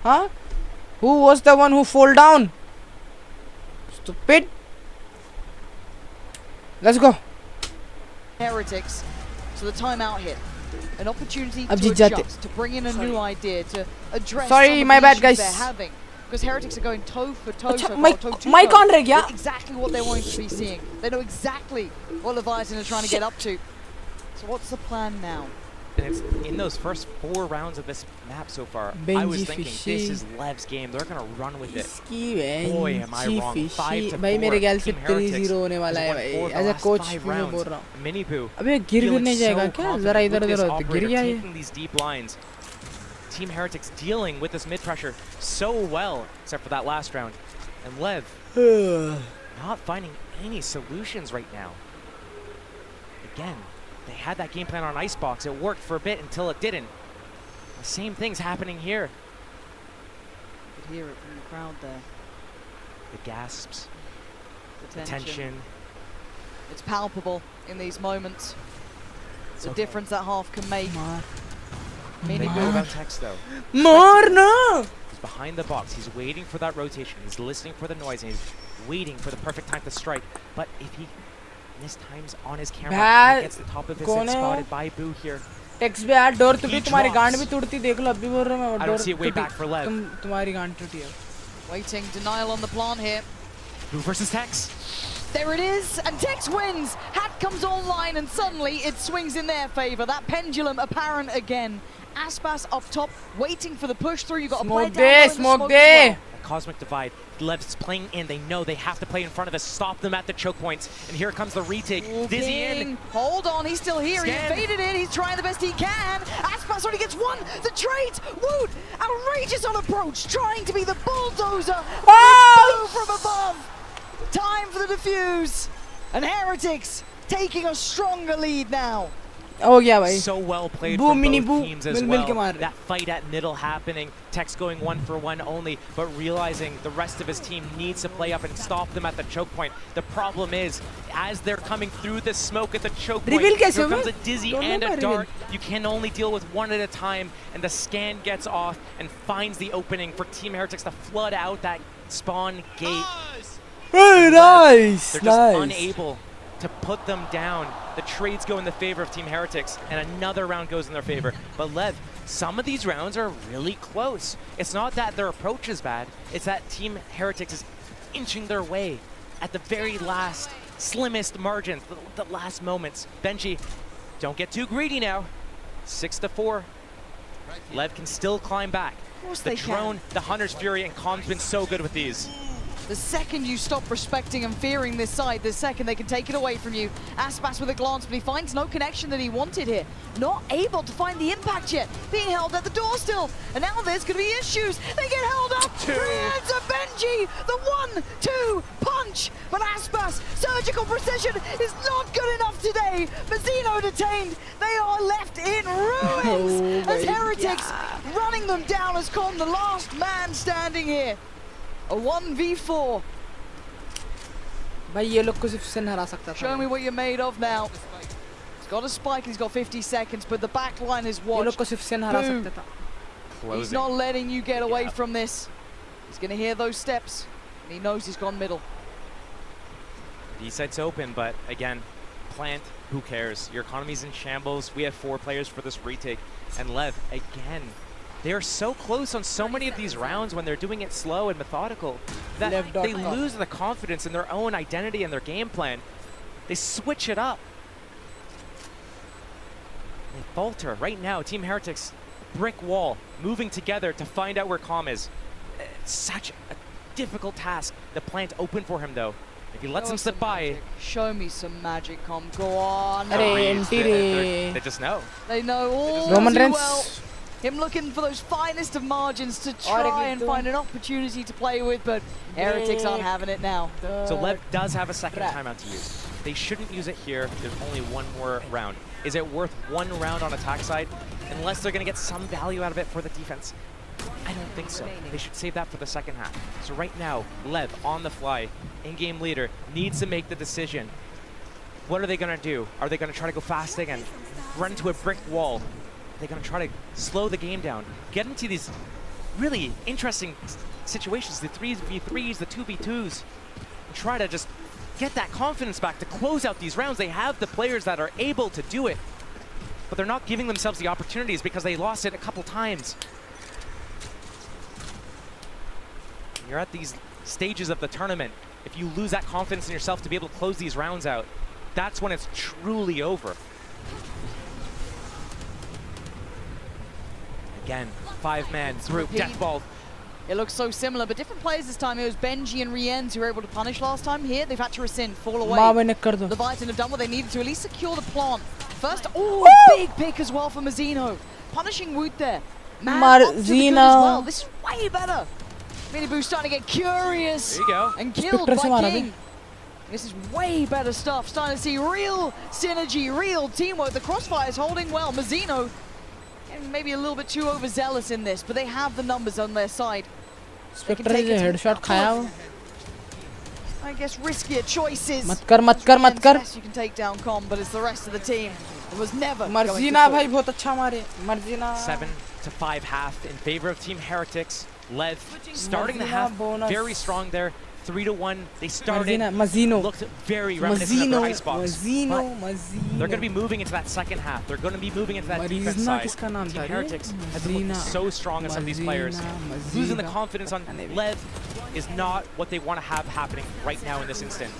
Huh? Who was the one who fall down? Stupid. Let's go. Heretics. So the timeout hit. An opportunity Ab to jeet jate. adjust, to bring in a new idea, to address Sorry, some of my the bad, issues guys. they're having. Because Heretics are going toe for toe, Achha, so mic- far, toe to mic toe. on reh gaya? With exactly what they're wanting to be seeing. They know exactly what Leviathan are trying to get up to. So what's the plan now? And it's in those first 4 rounds of this map so far, I was Benji thinking fishy. this is Lev's game. They're going to run with it. इसकी Boy, am I बेंची wrong. Fishy 5-4. भाई मेरे ख्याल से Team Heretics 3-0 होने वाला है has भाई won 4 the edge a last coach 5 मैं rounds. बोल रहा हूँ Minipoo अबे गिर feeling नहीं so जाएगा क्या confident जरा with इधर this उधर होते गिर operator गया ये taking these deep lines. Team Heretics dealing with this mid pressure so well, except for that last round. And Lev not finding any solutions right now. Again, they had that game plan on Icebox. It worked for a bit until it didn't. The same thing's happening here. You could hear it from the crowd there. The gasps, The the tension. It's palpable in these moments. It's The okay. difference that half can make. They Mini know Boo. about Tex though. more no He's behind the box. He's waiting for that rotation. He's listening for the noise and he's waiting for the perfect time to strike. But if he mistimes on his camera, Bad. he gets the top of his कौन head है वो? spotted by Boo here. Takes भी यार door टूटी He तुम्हारी drops. गांड भी टूटती देख लो अभी बोल रहा हूँ मैं I door don't see a way टूटी back for Lev. तुम्हारी गांड टूटी है Waiting, denial on the plant here. Boo versus Tex. There it is, and Tex wins. Hat comes online, and suddenly it swings in their favor. That pendulum apparent again. Aspas up top, waiting for the push through. You've got to play Smoke down low in they the smoke smoke they as well. A cosmic divide. Lev's playing in. They know they have to play in front of us. Stop them at the choke points. And here comes the retake. Dizzy in. King, hold on, he's still here. Scan. He invaded it. He's trying the best he can. Aspas already gets one. The trade. Woot, outrageous on approach, trying to be the bulldozer. Oh! From above. Time for the defuse. And Heretics taking a stronger lead now. हो गया भाई So well played Boo, from mini both boo, teams as मिल के well. मार रहे. That fight at middle happening. Tex going 1-for-1 only, but realizing the rest of his team needs to play up and stop them at the choke point. The problem is, as they're coming through the smoke at the choke point, Reveal कैसे here हुआ? comes a dizzy Don't and know a about reveal. dart. You can only deal with one at a time, and the scan gets off and finds the opening for Team Heretics to flood out that spawn gate. Hey, nice They're just nice unable to put them down. The trades go in the favor of Team Heretics, and another round goes in their favor. But Lev, some of these rounds are really close. It's not that their approach is bad, it's that Team Heretics is inching their way at the very last, slimmest margins, the last moments. Benji, don't get too greedy now. 6-4. Lev can still climb back. Of course The they can. drone, the Hunter's Fury, and Calm's been so good with these. The second you stop respecting and fearing this side, the second they can take it away from you. Aspas with a glance, but he finds no connection that he wanted here. Not able to find the impact yet. Being held at the door still. And now there's going to be issues. They get held up. Hands of Benji. The 1-2 punch. But Aspas, surgical precision is not good enough today. Mazzino detained. They are left in ruins. Oh As my Heretics running them down as Con, the last man standing here. A 1v4. भाई ये लोग को सिर्फ सिन हरा सकता था Show me what you're made of now. He's got a spike, he's got 50 seconds, but the back line is ये लोग watched. को सिर्फ सिन हरा Boom. सकता था He's not letting you get away Yeah. from this. He's going to hear those steps, and he knows he's gone middle. B site's open, but again, plant, who cares? Your economy's in shambles. We have 4 players for this retake. And Lev, again, they are so close on so many of these rounds when they're doing it slow and methodical that they lose the confidence in their own identity and their game plan. They switch it up. They falter. Right now, Team Heretics, brick wall, moving together to find out where Calm is. It's such a difficult task. The plant open for him, though. If he lets him slip by... Show me some magic, Calm. Go on. They just know. They know all Roman too Reigns. well. Him looking for those finest of margins to try and find an opportunity to play with, but Heretics aren't having it now. So Lev does have a second timeout to use. They shouldn't use it here. There's only one more round. Is it worth one round on attack side? Unless they're going to get some value out of it for the defense. I don't think so. They should save that for the second half. So right now, Lev on the fly, in-game leader, needs to make the decision. What are they going to do? Are they going to try to go fast again? Run into a brick wall? Are they going to try to slow the game down? Get into these really interesting situations, the 3v3s, the 2v2s, and try to just get that confidence back to close out these rounds. They have the players that are able to do it, but they're not giving themselves the opportunities because they lost it a couple times. You're at these stages of the tournament. If you lose that confidence in yourself to be able to close these rounds out, that's when it's truly over. Again, 5-man through death ball. It looks so similar, but different players this time. It was Benji and Riens who were able to punish last time. Here, they've had to rescind, fall away. The Vitan have done what they needed to at least secure the plant. First, big pick as well for Mazzino. Punishing Woot there. Man, up to the good as well. This is way better. Miniboo's starting to get curious. There you go. And killed by King. This is way better stuff. Starting to see real synergy, real teamwork. The Crossfire is holding well. Mazzino, maybe a little bit too overzealous in this, but they have the numbers on their side. Spectre ने headshot खाया वो. I guess riskier choices. मत कर. Yes, you can take down Com, but it's the rest of the team. It was never. Marjina भाई बहुत अच्छा मारे. Marjina. 7-5 half in favor of Team Heretics. Lev starting the half very strong there. 3-1. They started. Mazzino. Looked very reminiscent of their icebox. Mazzino. They're going to be moving into that second half. They're going to be moving into that defense side. Team Heretics has been looking so strong on some of these players. Losing the confidence on Lev is not what they want to have happening right now in this instant.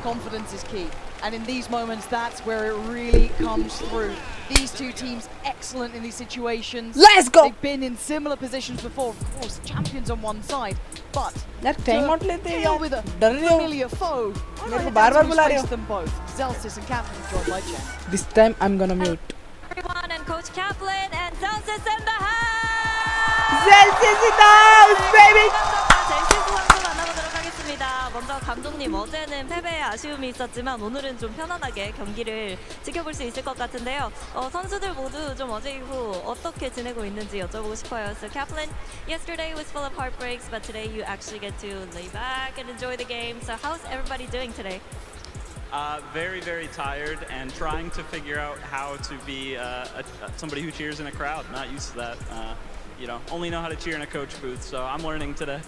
Confidence is key. And in these moments, that's where it really comes through. These two teams excellent in these situations. Let's go! They've been in similar positions before. Of course, champions on one side. But यार time out लेते हैं deal with a डर रहे हो familiar foe. मेरे को बार-बार बुला रहे हो them both. Zelsis and Captain joined by Jen. This time I'm gonna mute. Everyone and Coach Kaplan and Zelsis in the house! Zelsis in the house, baby! 젤시스 선수 만나보도록 하겠습니다. 먼저 감독님, 어제는 패배에 아쉬움이 있었지만 오늘은 좀 편안하게 경기를 지켜볼 수 있을 것 같은데요. 선수들 모두 좀 어제 이후 어떻게 지내고 있는지 여쭤보고 싶어요. So Kaplan, yesterday was full of heartbreaks, but today you actually get to lay back and enjoy the game. So how's everybody doing today? Very, very tired and trying to figure out how to be somebody who cheers in a crowd. Not used to that. You know, only know how to cheer in a coach booth, so I'm learning today.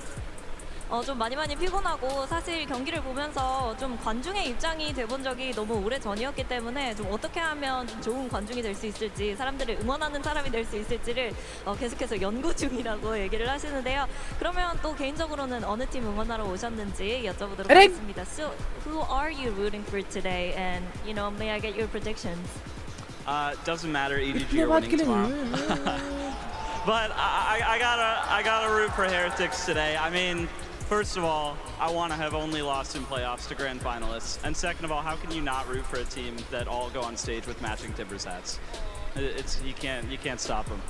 좀 많이 피곤하고 사실 경기를 보면서 좀 관중의 입장이 돼본 적이 너무 오래 전이었기 때문에 좀 어떻게 하면 좀 좋은 관중이 될 수 있을지 사람들을 응원하는 사람이 될 수 있을지를 계속해서 연구 중이라고 얘기를 하시는데요. 그러면 또 개인적으로는 어느 팀 응원하러 오셨는지 여쭤보도록 하겠습니다. So who are you rooting for today? And you know, may I get your predictions? Doesn't matter. EDG are winning tomorrow. But I gotta root for Heretics today. I mean, first of all, I want to have only lost in playoffs to grand finalists. And second of all, how can you not root for a team that all go on stage with matching Timbers hats? You can't stop them.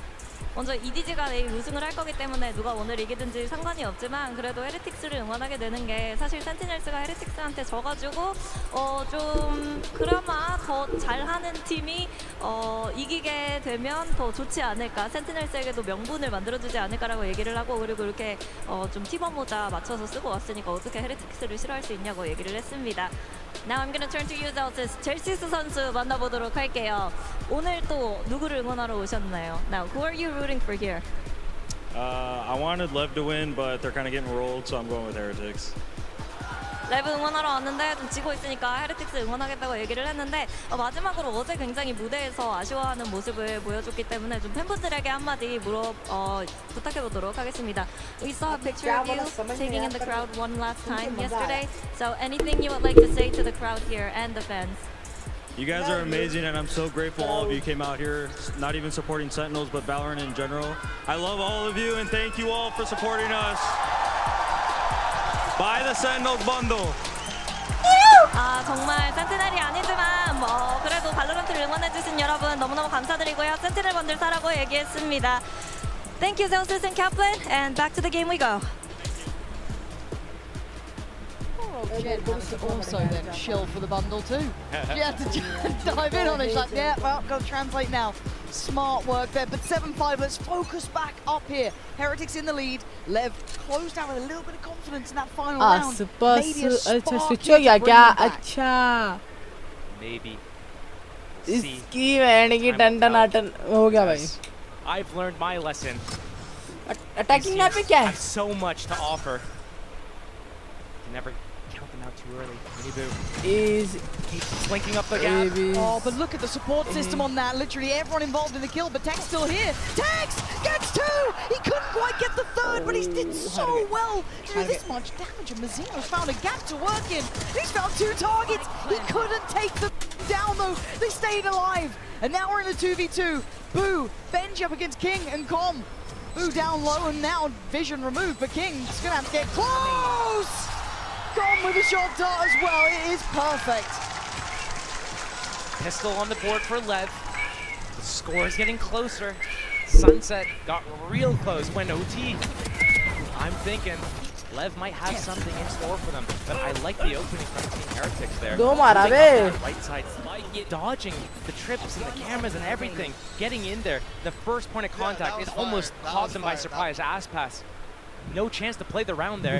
먼저 EDG가 내일 우승을 할 거기 때문에 누가 오늘 이기든지 상관이 없지만 그래도 헤레틱스를 응원하게 되는 게 사실 센티넬스가 헤레틱스한테 져가지고 좀 그나마 더 잘하는 팀이 이기게 되면 더 좋지 않을까, 센티넬스에게도 명분을 만들어주지 않을까라고 얘기를 하고, 그리고 이렇게 좀 티버 모자 맞춰서 쓰고 왔으니까 어떻게 헤레틱스를 싫어할 수 있냐고 얘기를 했습니다. Now I'm gonna turn to you, Zelsis. 젤시스 선수 만나보도록 할게요. 오늘 또 누구를 응원하러 오셨나요? Now, who are you rooting for here? I wanted Lev to win, but they're kind of getting rolled, so I'm going with Heretics. 레브 응원하러 왔는데 좀 지고 있으니까 헤르틱스 응원하겠다고 얘기를 했는데 마지막으로 어제 굉장히 무대에서 아쉬워하는 모습을 보여줬기 때문에 좀 팬분들에게 한마디 부탁해보도록 하겠습니다. We saw a picture of you taking in the crowd one last time yesterday. So anything you would like to say to the crowd here and the fans? You guys are amazing, and I'm so grateful all of you came out here, not even supporting Sentinels, but Valorant in general. I love all of you, and thank you all for supporting us. Buy the Sentinels bundle. 정말 센티넬이 아니지만 그래도 발로란트를 응원해주신 여러분 너무너무 감사드리고요. 센티넬 번들 사라고 얘기했습니다. Thank you, Zeus and Kaplan, and back to the game we go. Jen has to also then chill for the bundle too. She had to dive in on it. She's like, yeah, well, go translate now. Smart work there, but 7-5, let's focus back up here. Heretics in the lead. Lev closed out with a little bit of confidence in that final round. Maybe a spark here to bring them back. Maybe. इसकी बहन की ton हो गया भाई. I've learned my lesson. Attacking यहाँ पे क्या है? Have so much to offer. You never count them out too early. Is keep slinking up the gap. Oh, but look at the support system on that. Literally everyone involved in the kill, but Tex still here. Tex gets two! He couldn't quite get the third, but he did so well to do this much damage. And Mazino's found a gap to work in. He's found two targets. He couldn't take them down though. They stayed alive. And now we're in a 2v2. Boo, Benji up against King and Com. Boo down low, and now vision removed, but King's gonna have to get close! Gone with a shot dart as well. It is perfect. Pistol on the board for Lev. The score is getting closer. Sunset got real close when OT. I'm thinking Lev might have something in store for them, but I like the opening from Team Heretics there. Right side, dodging the trips and the cameras and everything, getting in there. The first point of contact is almost caught them by surprise. Ass pass. No chance to play the round there.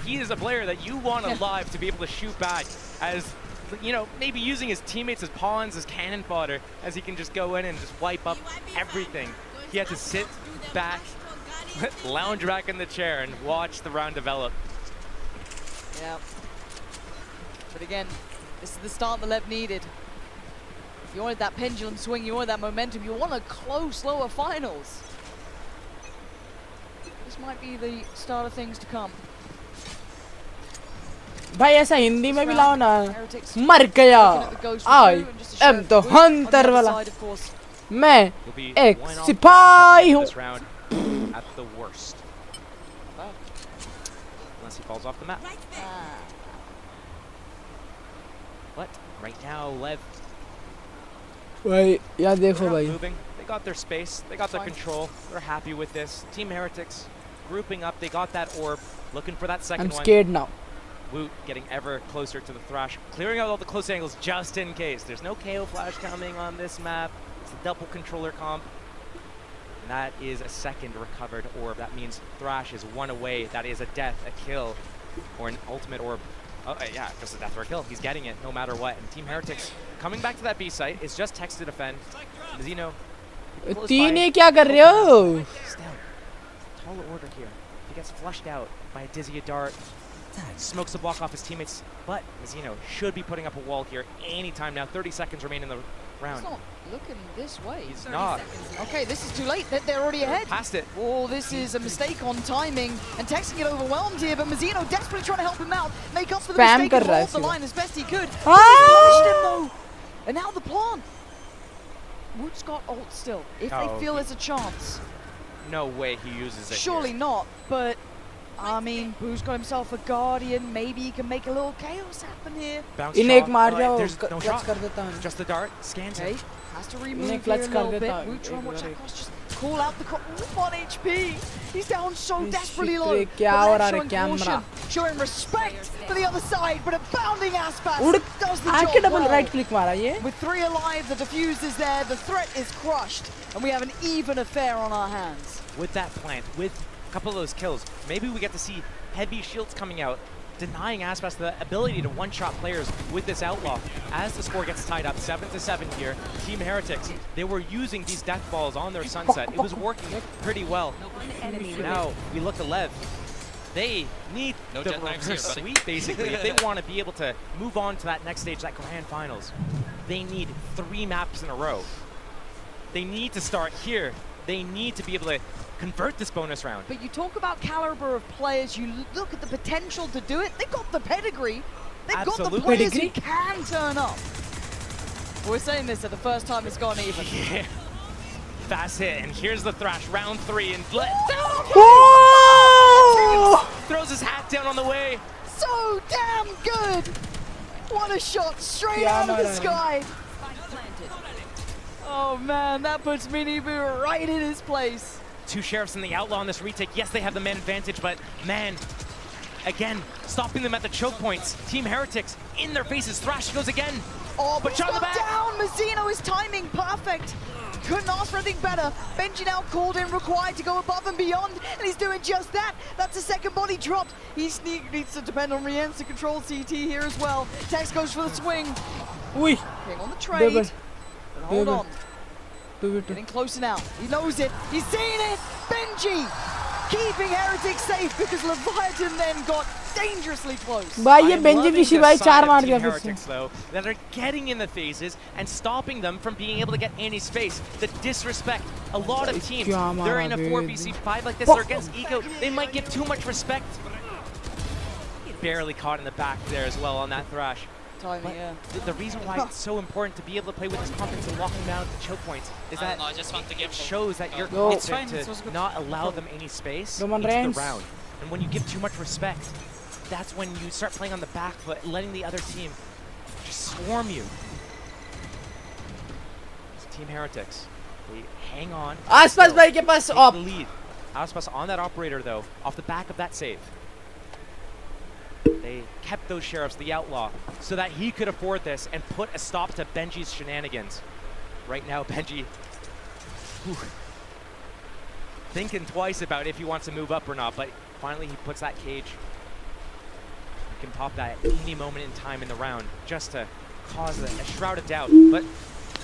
He is a player that you want alive to be able to shoot back as, you know, maybe using his teammates as pawns, as cannon fodder, as he can just go in and just wipe up everything. He had to sit back, lounge back in the chair and watch the round develop. Yeah. But again, this is the start that Lev needed. If you wanted that pendulum swing, you wanted that momentum, you want a close lower finals. This might be the start of things to come. भाई ऐसा हिंदी में भी लाओ ना. मर गया. I am the hunter वाला. मैं एक सिपाही हूँ. At the worst. Unless he falls off the map. But right now, Lev. भाई यार देखो भाई. Moving. They got their space. They got their control. They're happy with this. Team Heretics grouping up. They got that orb. Looking for that second one. I'm scared now. Woot getting ever closer to the Thrash. Clearing out all the close angles just in case. There's no KO flash coming on this map. It's a double controller comp. And that is a second recovered orb. That means Thrash is one away. That is a death, a kill, or an ultimate orb. Oh, yeah, just a death or a kill. He's getting it no matter what. And Team Heretics coming back to that B site. It's just Tex to defend. Mazino. तीन क्या कर रहे हो? Still, tall order here. He gets flushed out by a Dizzy Dart. Smokes the block off his teammates, but Mazino should be putting up a wall here anytime now. 30 seconds remain in the round. He's not looking this way. He's not. Okay, this is too late. They're already ahead. Passed it. Oh, this is a mistake on timing, and Tex can get overwhelmed here, but Mazino desperately trying to help him out, make up for the mistake and hold the line as best he could. Pushed him though, and now the plant. Wood's got ult still. If they feel there's a chance. No way he uses it. Surely here. not, but I mean, Boo's got himself a Guardian. Maybe he can make a little chaos happen here. Bounce There's no shot. Just the dart. Scans okay. Has to remove here a little bit. Boot trying to watch that cross. Just call out the 1 HP. He's down so desperately low. Showing caution, showing respect for the other side, but a bounding Aspas does the job well. right click मारा ये. With 3 alive, the defuse is there. The threat is crushed, and we have an even affair on our hands. With that plant, with couple of those kills, maybe we get to see heavy shields coming out denying Aspas the ability to one-shot players with this Outlaw. As the score gets tied up 7-7 here, Team Heretics, they were using these death balls on their Sunset. It was working pretty well. Now we look at Lev. They need the reverse sweep, basically. If they want to be able to move on to that next stage, that grand finals, they need 3 maps in a row. They need to start here. They need to be able to convert this bonus round. But you talk about caliber of players, you look at the potential to do it. They've got the pedigree. They've got the players who can turn up. We're saying this at the first time it's gone even. Yeah. Fast hit, and here's the Thrash, round 3, and throws his hat down on the way. So damn good! What a shot straight out of the sky. Oh man, that puts Miniboo right in his place. 2 Sheriffs and the Outlaw on this retake. Yes, they have the man advantage, but man, again, stopping them at the choke points. Team Heretics in their faces. Thrash goes again. Oh, but shot in the back. Down. Mazzino is timing perfect. Couldn't ask for anything better. Benji now called in, required to go above and beyond, and he's doing just that. That's a second body dropped. He needs to depend on Rienz to control CT here as well. Tex goes for the swing. Ui. King on the trade. But hold on. Getting closer now. He knows it. He's seen it. Benji keeping Heretics safe because Leviathan then got dangerously close. भाई ये Benji fishy भाई 4 मार दिया फिर Heretics, though, that are getting in the phases and stopping them from being able to get any space. The disrespect. A lot of teams, they're in a 4v5 like this, they're against Eco. They might give too much respect. Barely caught in the back there as well on that Thrash. Timing, yeah. The reason why it's so important to be able to play with this confidence and locking down the choke points is that it shows that you're confident to not allow them any space into the round. And when you give too much respect, that's when you start playing on the back foot, letting the other team just swarm you. Team Heretics, they hang on. Aspas bhai ke paas op. Lead. Aspas on that operator though, off the back of that save. They kept those Sheriffs, the Outlaw, so that he could afford this and put a stop to Benji's shenanigans. Right now, Benji, thinking twice about if he wants to move up or not, but finally he puts that cage. He can pop that at any moment in time in the round just to cause a shroud of doubt. But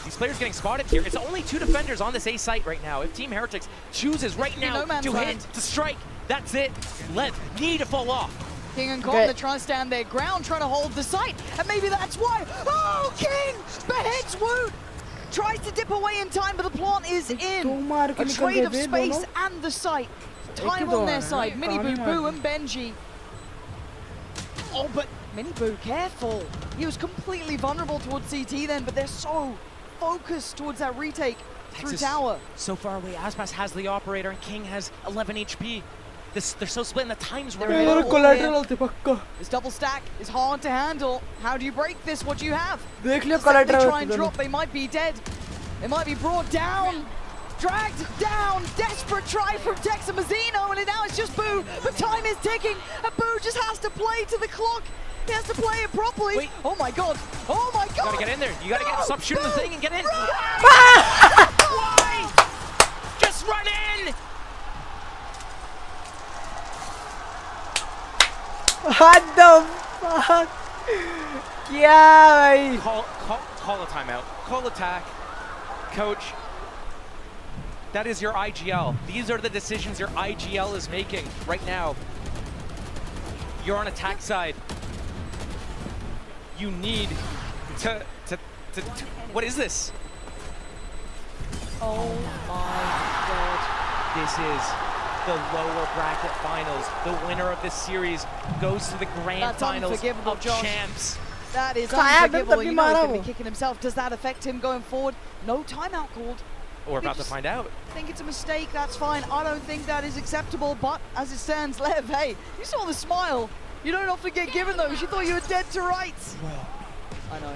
these players getting spotted here. It's only 2 defenders on this A site right now. If Team Heretics chooses right now to hit, to strike, that's it. Lev need to fall off. King and Colton, they're trying to stand their ground, trying to hold the site, and maybe that's why. Oh, King beheads Woot. Tries to dip away in time, but the plant is in. A trade of space and the site. Time on their side. Miniboo, Boo, and Benji. Oh, but Miniboo, careful. He was completely vulnerable towards CT then, but they're so focused towards that retake through tower. So far away. Aspas has the operator, and King has 11 HP. They're so split, and the times were This double stack is hard to handle. How do you break this? What do you have? They try and drop. They might be dead. They might be brought down. Dragged down. Desperate try from Tex and Mazzino, and now it's just Boo. But time is ticking, and Boo just has to play to the clock. He has to play it properly. Wait. Oh my god. Oh my god. You gotta get in there. You gotta stop shooting the thing and get in. Why? Just run in. What the fuck? Yeah, Call a timeout. Call attack. Coach, that is your IGL. These are the decisions your IGL is making right now. You're on attack side. You need to what is this? Oh my god. This is the lower bracket finals. The winner of this series goes to the grand finals of champs. That is unforgivable. You know he's going to be kicking himself. Does that affect him going forward? No timeout called. We're about to find out. I think it's a mistake. That's fine. I don't think that is acceptable. But as it stands, Lev, hey, you saw the smile. You don't often get given those. You thought you were dead to rights. I know.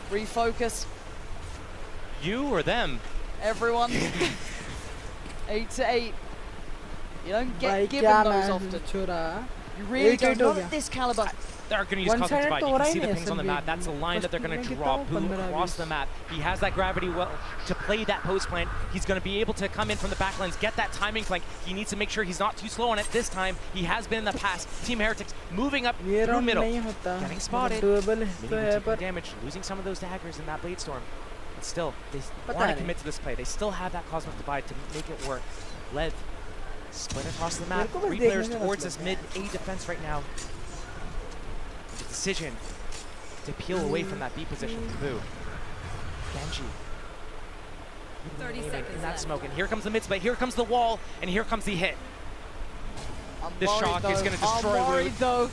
Refocus. You or them? Everyone. 8-8. You don't get given those often. You really don't, 8-8 हो not गया. at this caliber. They're going to use One-sided Cosmic Divide. तो You हो रहा can he see the नहीं pings on the असल map. That's the line that they're going to में draw. कितना Boom 15 across the map. He has that gravity well to play that post plant. He's going to be able to come in from the back lines, get that timing flank. He needs to make sure he's not too slow on it this time. He has been in the past. Team Heretics moving up ये through round middle. नहीं होता. Getting spotted. Doable Mini तो है taking पर damage, losing some of those daggers in that blade storm. But still, they पता want to नहीं. commit to this play. They still have that Cosmic Divide to make it work. Lev split across the map. मेरे को बस 3 देखने players में towards मतलब this mid A defense right now. The decision to peel away from that B position. Boo. Genji. 30 In seconds that left. smoke, and here comes the mid split. Here comes the wall, and here comes the hit. I'm This worried, shock is though. gonna destroy I'm worried, Root. though.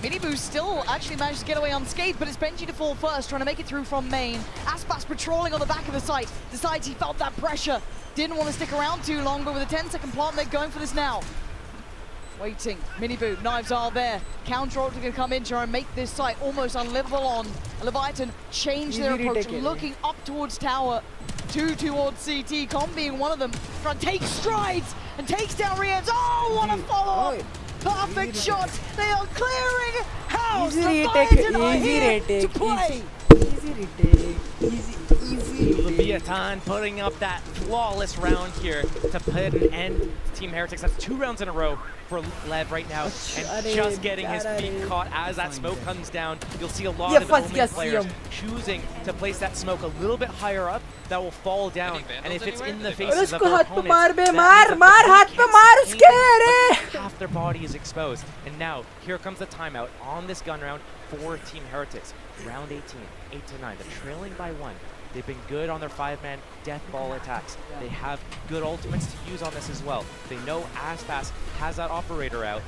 Miniboo still actually managed to get away unscathed, but it's Benji to fall first, trying to make it through from main. Aspas patrolling on the back of the site. Decides he felt that pressure. Didn't want to stick around too long, but with a 10-second plant, they're going for this now. Waiting. Miniboo, knives are there. Counter ult to come in, try and make this site almost unlivable on. Leviathan change their Easy approach, retake it, looking up towards tower. 2 towards CT, Com being one of them. Trying to take strides and takes down Rienz. Oh, what a follow-up! Perfect shot. They are clearing house. Easy retake, Leviathan are easy here to retake, play. easy retake, easy retake. Leviathan putting up that flawless round here to put an end to Team Heretics. That's 2 rounds in a row for Lev right now, and just getting his feet caught as that smoke comes down. You'll see a lot Yeah, of first Omen guess, players yeah. choosing to place that smoke a little bit higher up that will fall down, and if it's in the और faces of उसको their हाथ पे opponents, मार बे that मार means that मार the हाथ पे can't मार see उसके anything. अरे Half their body is exposed, and now here comes the timeout on this gun round for Team Heretics. Round 18, 8-9. They're trailing by 1. They've been good on their 5-man death ball attacks. They have good ultimates to use on this as well. They know Aspas has that operator out,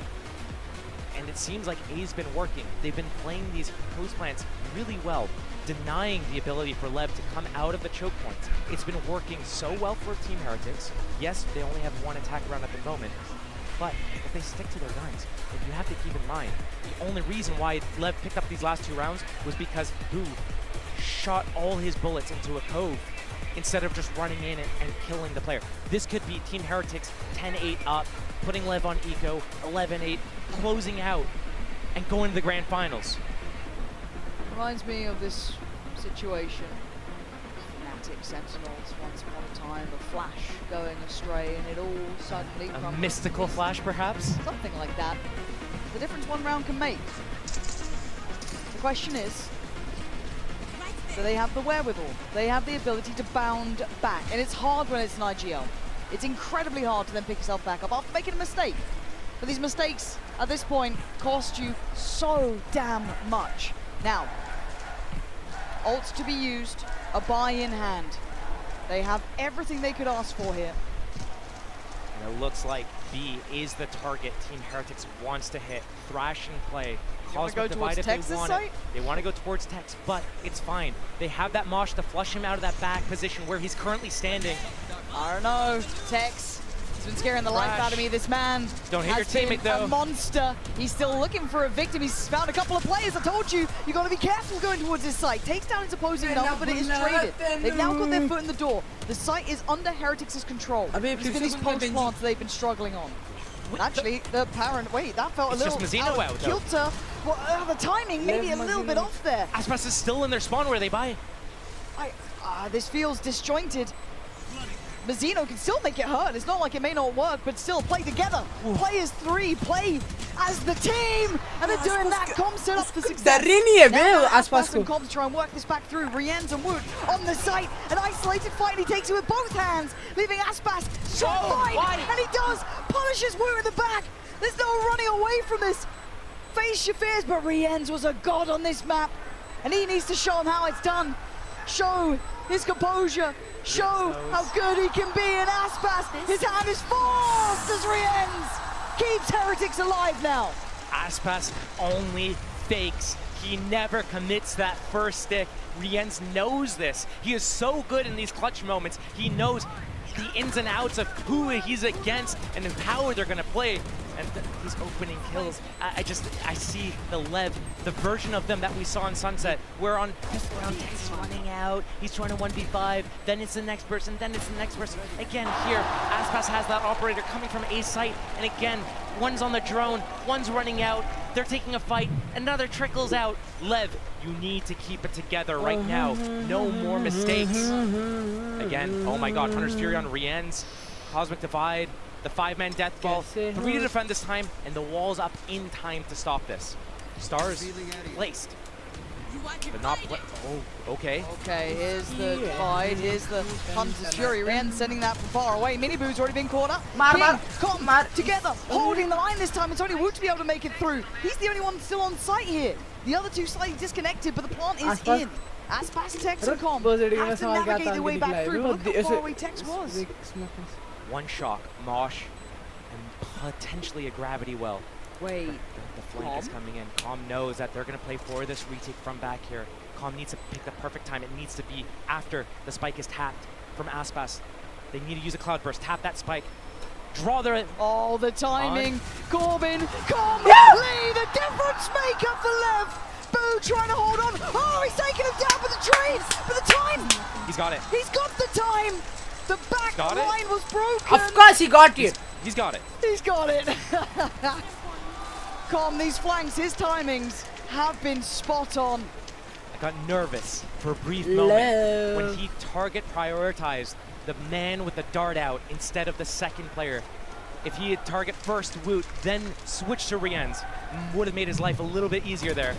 and it seems like A's been working. They've been playing these post plants really well, denying the ability for Lev to come out of the choke points. It's been working so well for Team Heretics. Yes, they only have 1 attack round at the moment, but if they stick to their guns, if you have to keep in mind, the only reason why Lev picked up these last 2 rounds was because Boo shot all his bullets into a cove instead of just running in and killing the player. This could be Team Heretics 10-8 up, putting Lev on eco, 11-8, closing out, and going to the grand finals. Reminds me of this situation. Fnatic Sentinels, once upon a time, a flash going astray, and it all suddenly A crumbles. mystical flash, perhaps? Something like that. The difference 1 round can make. The question is, do they have the wherewithal? They have the ability to bound back, and it's hard when it's an IGL. It's incredibly hard to then pick yourself back up after making a mistake. But these mistakes, at this point, cost you so damn much. Now, ults to be used, a buy in hand. They have everything they could ask for here. And it looks like B is the target Team Heretics wants to hit. Thrash and play. wanna go Cosmic towards Divide if Tex they this want site? it. They want to go towards Tex, but it's fine. They have that Mosh to flush him out of that back position where he's currently standing. I don't know, Tex. He's been scaring the life Thrash. out of me. This man Don't hit has your been teammate, though. a monster. He's still looking for a victim. He's found a couple of players. I told you, you got to be careful going towards this site. Takes down his opposing number, but it is traded. They've now got their foot in the door. The site is under Heretics' control. अबे It's been these post plants they've been struggling on. Actually, the parent. Wait, that felt It's a little just Mazzino out, though. kilter. Well, the timing maybe a little bit off there. Aspas is still in their spawn where they buy. This feels disjointed. Mazzino can still make it hurt. It's not like it may not work, but still play together. Play as 3, play as the team, and they're doing that. Com set up for success. डर ही नहीं है बे Now आसपास Aspas को and Com to try and work this back through. Rienz and Wood on the site. An isolated fight, and he takes it with both hands, leaving Aspas shot fight, and he does. Punishes Wood in the back. There's no running away from this. Face your fears, but Rienz was a god on this map, and he needs to show him how it's done. Show his composure. Show how good he can be in Aspas. His hand is forced as Rienz keeps Heretics alive now. Aspas only fakes. He never commits that first stick. Rienz knows this. He is so good in these clutch moments. He knows the ins and outs of who he's against and how they're going to play. And these opening kills, I see the Lev, the version of them that we saw in Sunset, where on round 10 he's running out, he's trying to 1v5, then it's the next person, then it's the next person. Again, here, Aspas has that operator coming from A site, and again, one's on the drone, one's running out, they're taking a fight, another trickles out. Lev, you need to keep it together right now. No more mistakes. Again, oh my god, Hunter's Fury on Rien's, Cosmic Divide, the 5-man death ball, 3 to defend this time, and the wall's up in time to stop this. Stars placed. But not oh, okay. Okay, here's the divide, here's the Hunter's Fury. Rien sending that from far away. Miniboo's already been caught up. King, together, holding the line this time. It's only Wu to be able to make it through. He's the only one still on site here. The other two slightly disconnected, but the plant is in. Aspas, Tex, and Com have to navigate their way back through, but look how far away Tex was. One shock, Mosh, and potentially a gravity well. Wait. The flank is coming in. Com knows that they're going to play for this retake from back here. Com needs to pick the perfect time. It needs to be after the spike is tapped from Aspas. They need to use a cloud burst. Tap that spike. Draw their... Oh, the timing. Corbin, Com, Lee, the difference maker for Lev. Boo trying to hold on. Oh, he's taking him down with the trades, for the time. He's got it. He's got the time. The back line was broken. Of course he got it. He's got it. He's got it. Com, these flanks, his timings have been spot on. I got nervous for a brief moment when he target prioritized the man with the dart out instead of the second player. If he had target first Woot, then switch to Rien's, would have made his life a little bit easier there.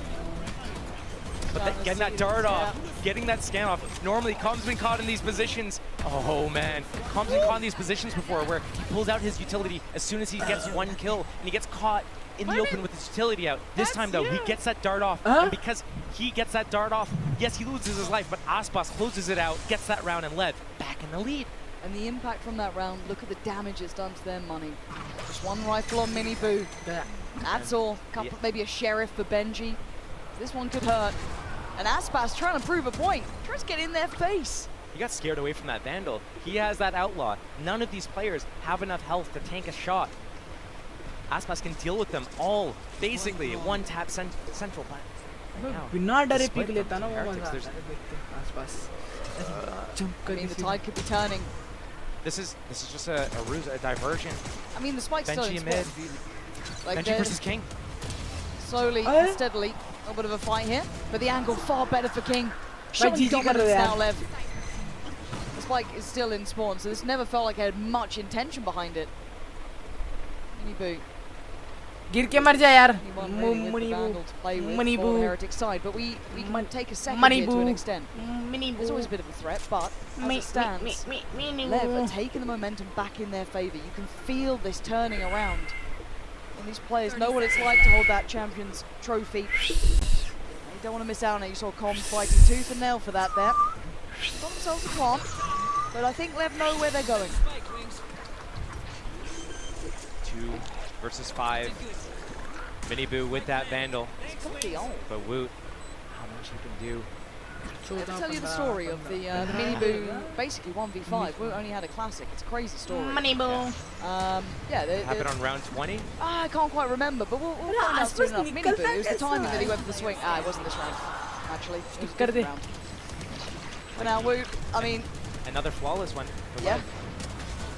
But getting that dart off, getting that scan off. Normally, Com's been caught in these positions. Oh man, Com's been caught in these positions before where he pulls out his utility as soon as he gets one kill and he gets caught in the open with his utility out. This time though, he gets that dart off, and because he gets that dart off, yes, he loses his life, but Aspas closes it out, gets that round, and Lev back in the lead. And the impact from that round, look at the damage it's done to their money. Just one rifle on Miniboo. That's all. Couple, maybe a sheriff for Benji. This one could hurt. And Aspas trying to prove a point. Tries to get in their face. He got scared away from that Vandal. He has that Outlaw. None of these players have enough health to tank a shot. Aspas can deal with them all, basically, one tap central. बिना डरे pick लेता ना वो मजा आसपास. I mean, the tide could be turning. This is just a ruse, a diversion. I mean, the spike's still in mid. Like Benji versus King. Slowly and steadily, a little bit of a fight here, but the angle far better for King. Showing dominance now, Lev. The spike is still in spawn, so this never felt like it had much intention behind it. Miniboo. गिर के मर जा यार. Miniboo. Heretic side, but we can take a second here to an extent. It's always a bit of a threat, but as it stands, Lev are taking the momentum back in their favor. You can feel this turning around. And these players know what it's like to hold that Champions Trophy. They don't want to miss out on it. You saw Com fighting tooth and nail for that there. Got themselves a plant, but I think Lev know where they're going. 2 versus 5. Miniboo with that Vandal. But Woot, how much he can do. Let me tell you the story of the Miniboo, basically 1v5. Woot only had a classic. It's a crazy story. Miniboo. Yeah. Happened on round 20? I can't quite remember, but we'll find out soon enough. Miniboo, it was the timing that he went for the swing. It wasn't this round, actually. It was a different round. But now Woot, I mean... Another flawless one. Yeah.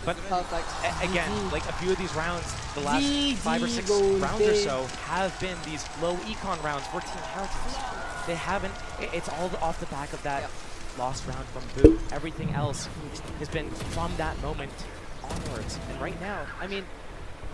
But perfect. Again, like a few of these rounds, the last 5 or 6 rounds or so have been these low econ rounds for Team Heretics. They haven't, it's all off the back of that lost round from Boo. Everything else has been from that moment onwards. And right now, I mean,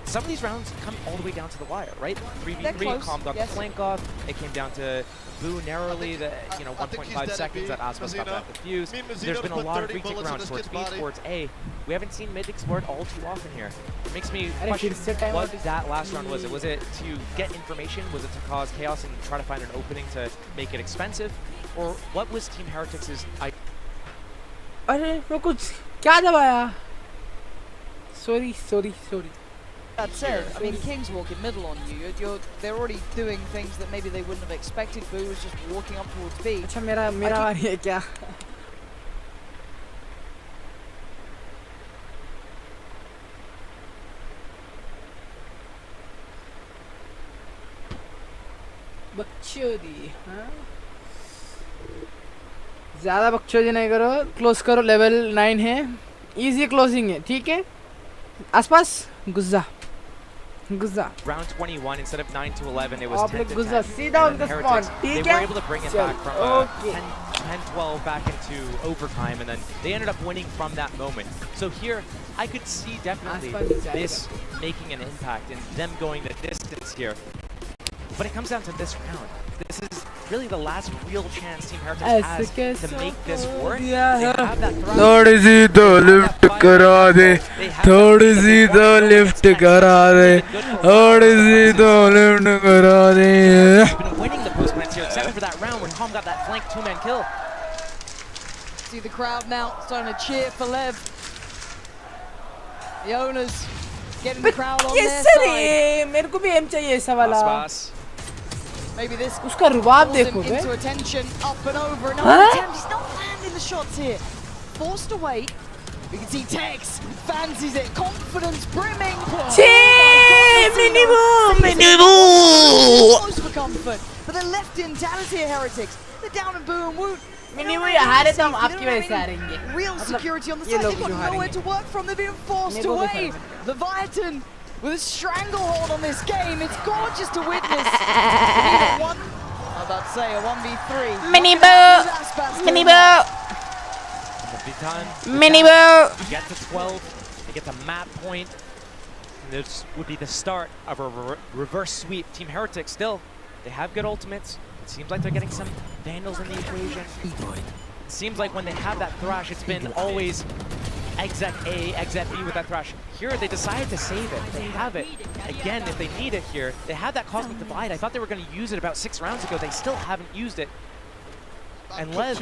some of these rounds come all the way down to the wire, right? 3v3, Com got the flank off. It came down to Boo narrowly, the 1.5 seconds that Aspas got that defuse. There's been a lot of retake rounds towards B, towards A. We haven't seen mid explored all too often here. It makes me question what that last round was. Was it to get information? Was it to cause chaos and try to find an opening to make it expensive? Or what was Team Heretics' idea? अरे मैं कुछ क्या दबाया? Sorry. That said, I mean, King's walking middle on you. They're already doing things that maybe they wouldn't have expected. Boo was just walking up towards B. अच्छा मेरा बारी है क्या? बकचोदी हाँ ज़्यादा बकचोदी नहीं करो क्लोज करो लेवल 9 है इजी क्लोजिंग है ठीक है आसपास गुज़ा Round 21 instead of 9 to 11 it was आप 10 लोग to गुज़ा 10. सीधा And उनका then spawn Heretics, ठीक they है were able to bring it चल, back from okay. 10-12 back into overtime and then they ended up winning from that moment. So here I could see definitely this making an impact and them going the distance here. But it comes down to this round. This is really the last real chance Team Heretics has to make this work. They have that throw. थोड़ी सी तो lift करा दे थोड़ी सी तो lift करा दे थोड़ी सी तो lift करा दे Been winning the post plants here, except for that round when Tom got that flank two-man kill. See the crowd now starting to cheer for Lev. The owners getting the crowd on their side. मेरे को भी M चाहिए ऐसा वाला Maybe this उसका रुबाब pulls him देखो बे into attention, up and over, and Huh? attempt. He's not landing the shots here. Forced away. We can see Tex fancies it, confidence brimming. Close for comfort, but they're left in Talis here, Heretics. They're down and boom, woot. Minimum हारे तो हम आपकी वजह से हारेंगे Real security on the ये side. लोग They've got जो nowhere हारेंगे to work from. They've been forced मेरे को भी away. फर्क Leviathan with a stranglehold on this game. It's gorgeous to witness. We need a one. I'm about to say a 1v3. Minibo! Get to 12, they get the map point. And this would be the start of a reverse sweep. Team Heretics still, they have good ultimates. It seems like they're getting some Vandals in the equation. It seems like when they have that Thrash, it's been always exec A, exec B with that Thrash. Here, they decided to save it. They have it. Again, if they need it here, they have that Cosmic Divide. I thought they were going to use it about 6 rounds ago. They still haven't used it. And Lev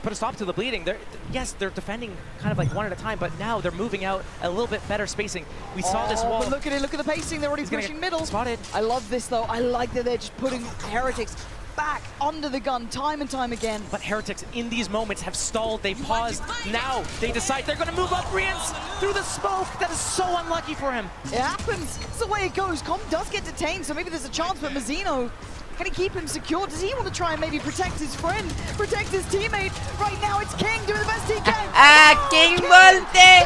put a stop to the bleeding. Yes, they're defending kind of like one at a time, but now they're moving out a little bit better spacing. We saw this wall. But look at it, look at the pacing. They're already pushing middle. Spotted. I love this though. I like that they're just putting Heretics back under the gun time and time again. But Heretics in these moments have stalled. They paused. Now they decide they're going to move up Rians through the smoke. That is so unlucky for him. It happens. It's the way it goes. Com does get detained, so maybe there's a chance, but Mazzino, can he keep him secure? Does he want to try and maybe protect his friend, protect his teammate? Right now it's King doing the best he can. King bolte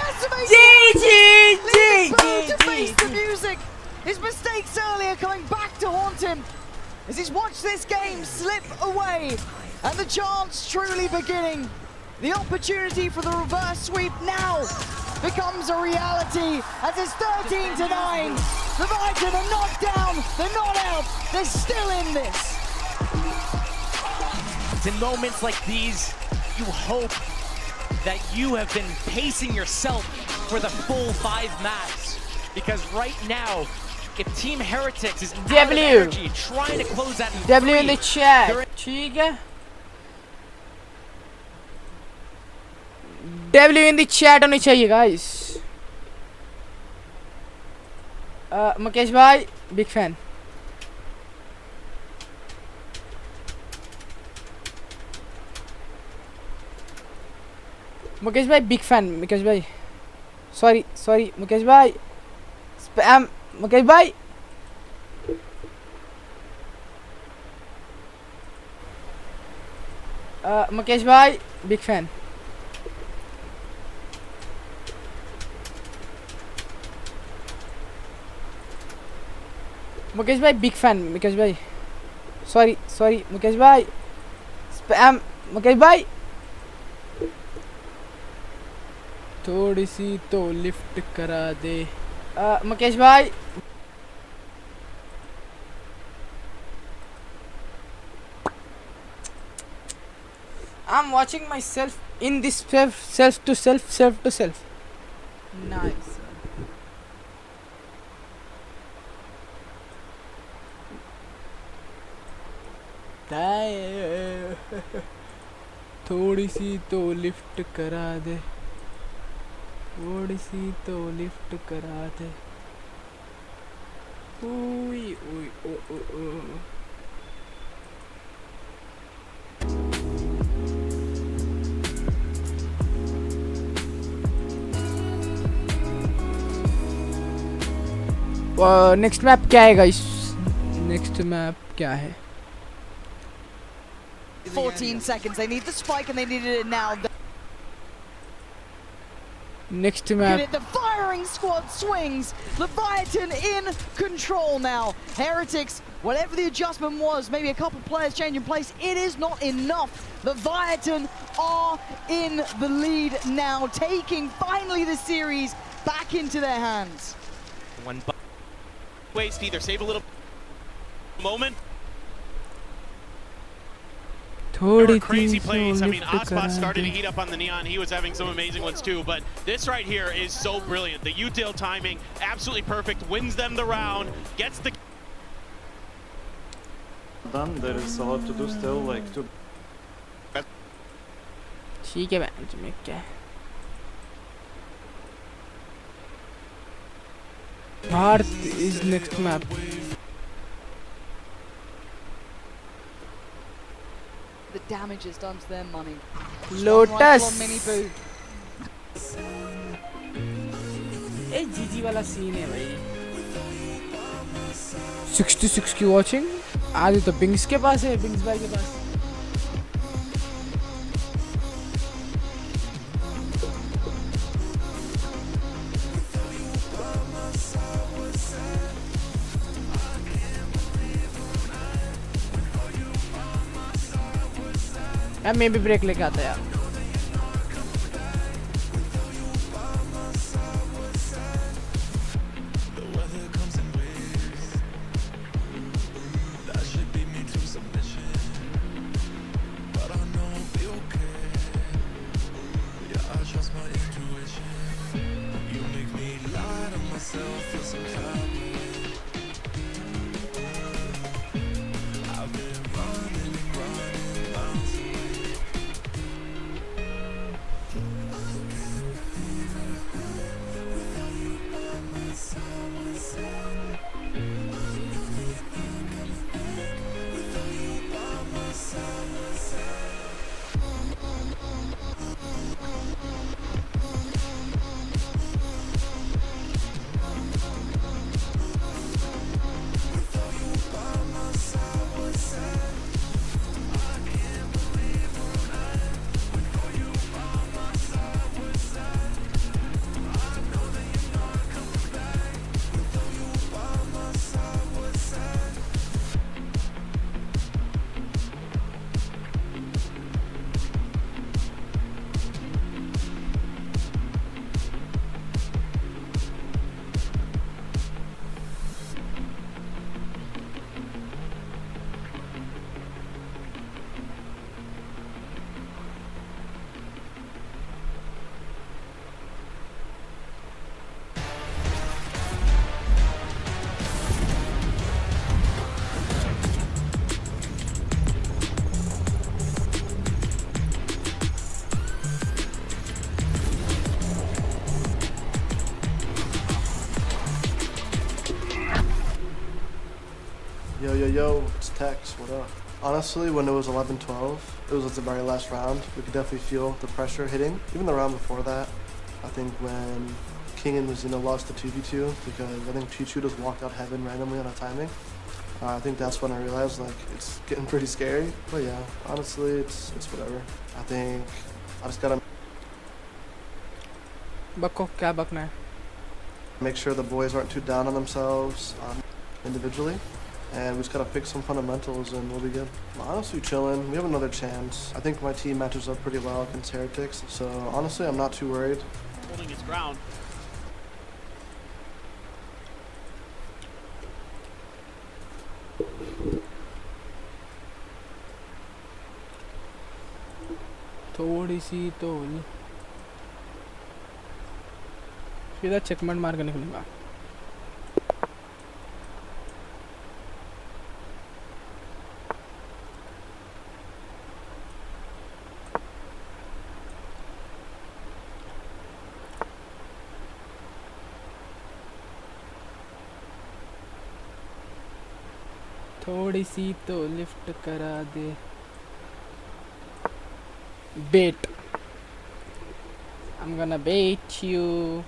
To face the music. His mistakes earlier coming back to haunt him as he's watched this game slip away and the chance truly beginning. The opportunity for the reverse sweep now becomes a reality as it's 13-9. The Vikings are not down, they're not out, they're still in this. It's in moments like these, you hope that you have been pacing yourself for the full 5 maps. Because right now, if Team Heretics is out of energy, trying to close that in W in the chat. ठीक है W in the chat होनी चाहिए guys. Mukesh भाई big fan. Mukesh भाई big fan. Mukesh भाई sorry Mukesh भाई spam Mukesh भाई मुकेश भाई big fan. मुकेश भाई बिग फैन मुकेश भाई सॉरी मुकेश भाई स्पैम मुकेश भाई थोड़ी सी तो लिफ्ट करा दे मुकेश भाई I'm watching myself in this self to self. Nice. थोड़ी सी तो लिफ्ट करा दे थोड़ी सी तो लिफ्ट करा दे ओई ओई ओ ओ ओ नेक्स्ट मैप क्या है गाइस नेक्स्ट मैप क्या है 14 seconds. They need the spike and they needed it now. Next Look map. at it, the firing squad swings. Leviathan in control now. Heretics, whatever the adjustment was, maybe a couple players changing place, it is not enough. Leviathan are in the lead now, taking finally the series back into their hands. One Waste either, save a little moment. There were crazy plays. I mean, Aspas started to heat up on the Neon. He was having some amazing ones too, but this right here is so brilliant. The util timing, absolutely perfect, wins them the round, gets the... Done. There is a lot to do still, like to... ठीक है bench में क्या Bharat is next map. The damage is done to their money. Lotus. Mini boo. ए जीजी वाला scene है भाई. 66 की watching आधी तो बिंग्स के पास है, बिंग्स भाई के पास. यार मैं भी ब्रेक लेके आता यार. Yo, it's Tex, what up? Honestly, when it was 11-12, it was the very last round. We could definitely feel the pressure hitting. Even the round before that, I think when King and Luzino lost the 2v2, because I think Chichu just walked out heaven randomly on a timing. I think that's when I realized, like, it's getting pretty scary. But yeah, honestly, it's whatever. I think I just gotta बको क्या बकना है. make sure the boys aren't too down on themselves individually. And we just gotta fix some fundamentals and we'll be good. I'm honestly chilling. We have another chance. I think my team matches up pretty well against Heretics. So honestly, I'm not too worried. Holding his ground. थोड़ी सी तो सीधा चेकमेंट मार के निकलूंगा. थोड़ी सी तो lift करा दे. Bait. I'm gonna bait you.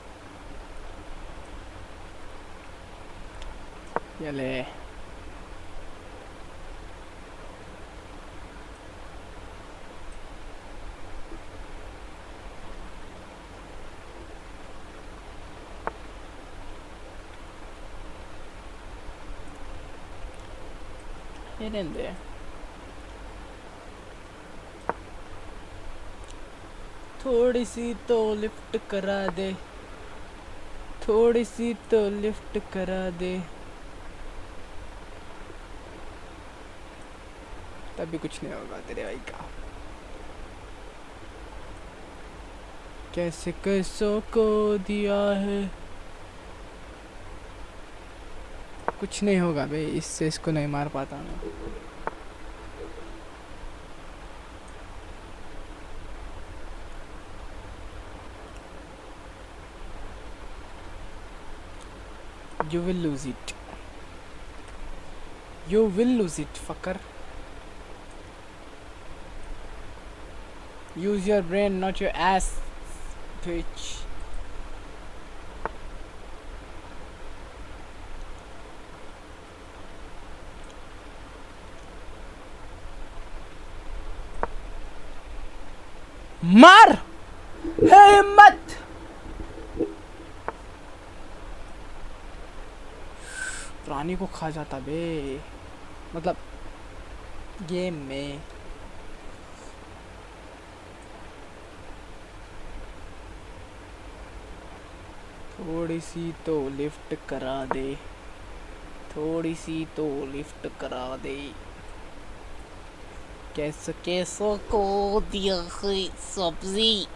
Yale. ये रहने दे। थोड़ी सी तो लिफ्ट करा दे, थोड़ी सी तो लिफ्ट करा दे। तभी कुछ नहीं होगा तेरे भाई का। कैसे कैसों को दिया है, कुछ नहीं होगा भाई, इससे इसको नहीं मार पाता मैं। You will lose it. You will lose it, fucker. Use your brain, not your ass, bitch. मार हिम्मत। रानी को खा जाता बे, मतलब गेम में। थोड़ी सी तो लिफ्ट करा दे, थोड़ी सी तो लिफ्ट करा दे। कैसे कैसों को दिया है सब्जी।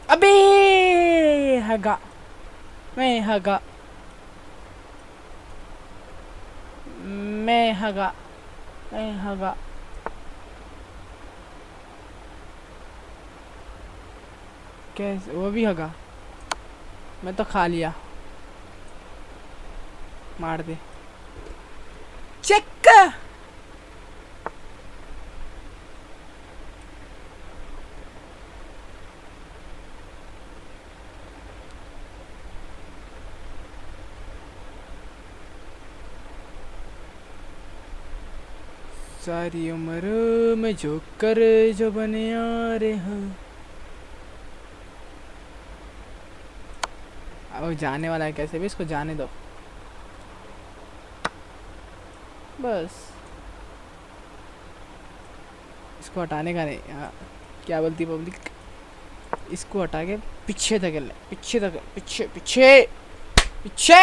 अबे हगा, मैं हगा, मैं हगा, मैं हगा। कैसे वो भी हगा, मैं तो खा लिया। मार दे चेक। सारी उम्र में जो कर जो बने आ रहे हैं। अब जाने वाला है, कैसे भी इसको जाने दो बस। इसको हटाने का नहीं। हाँ क्या बोलती पब्लिक, इसको हटा के पीछे धकेल ले, पीछे धकेल, पीछे पीछे पीछे।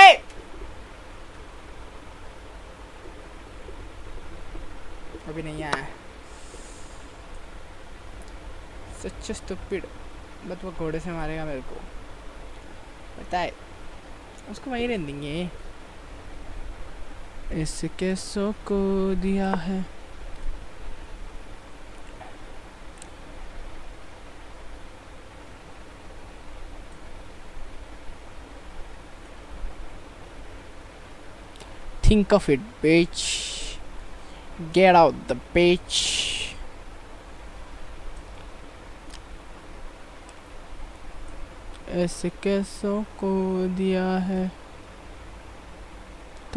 अभी नहीं आया। सच स्टूपिड। बट वो घोड़े से मारेगा मेरे को पता है, उसको वहीं रहने देंगे। इस कैसों को दिया है। Think of it, bitch. Get out the bitch. ऐसे कैसों को दिया है,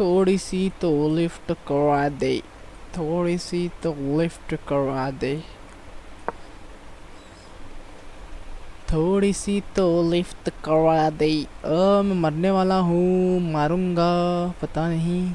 थोड़ी सी तो लिफ्ट करवा दे, थोड़ी सी तो लिफ्ट करवा दे, थोड़ी सी तो लिफ्ट करवा दे। मैं मरने वाला हूँ, मारूंगा पता नहीं।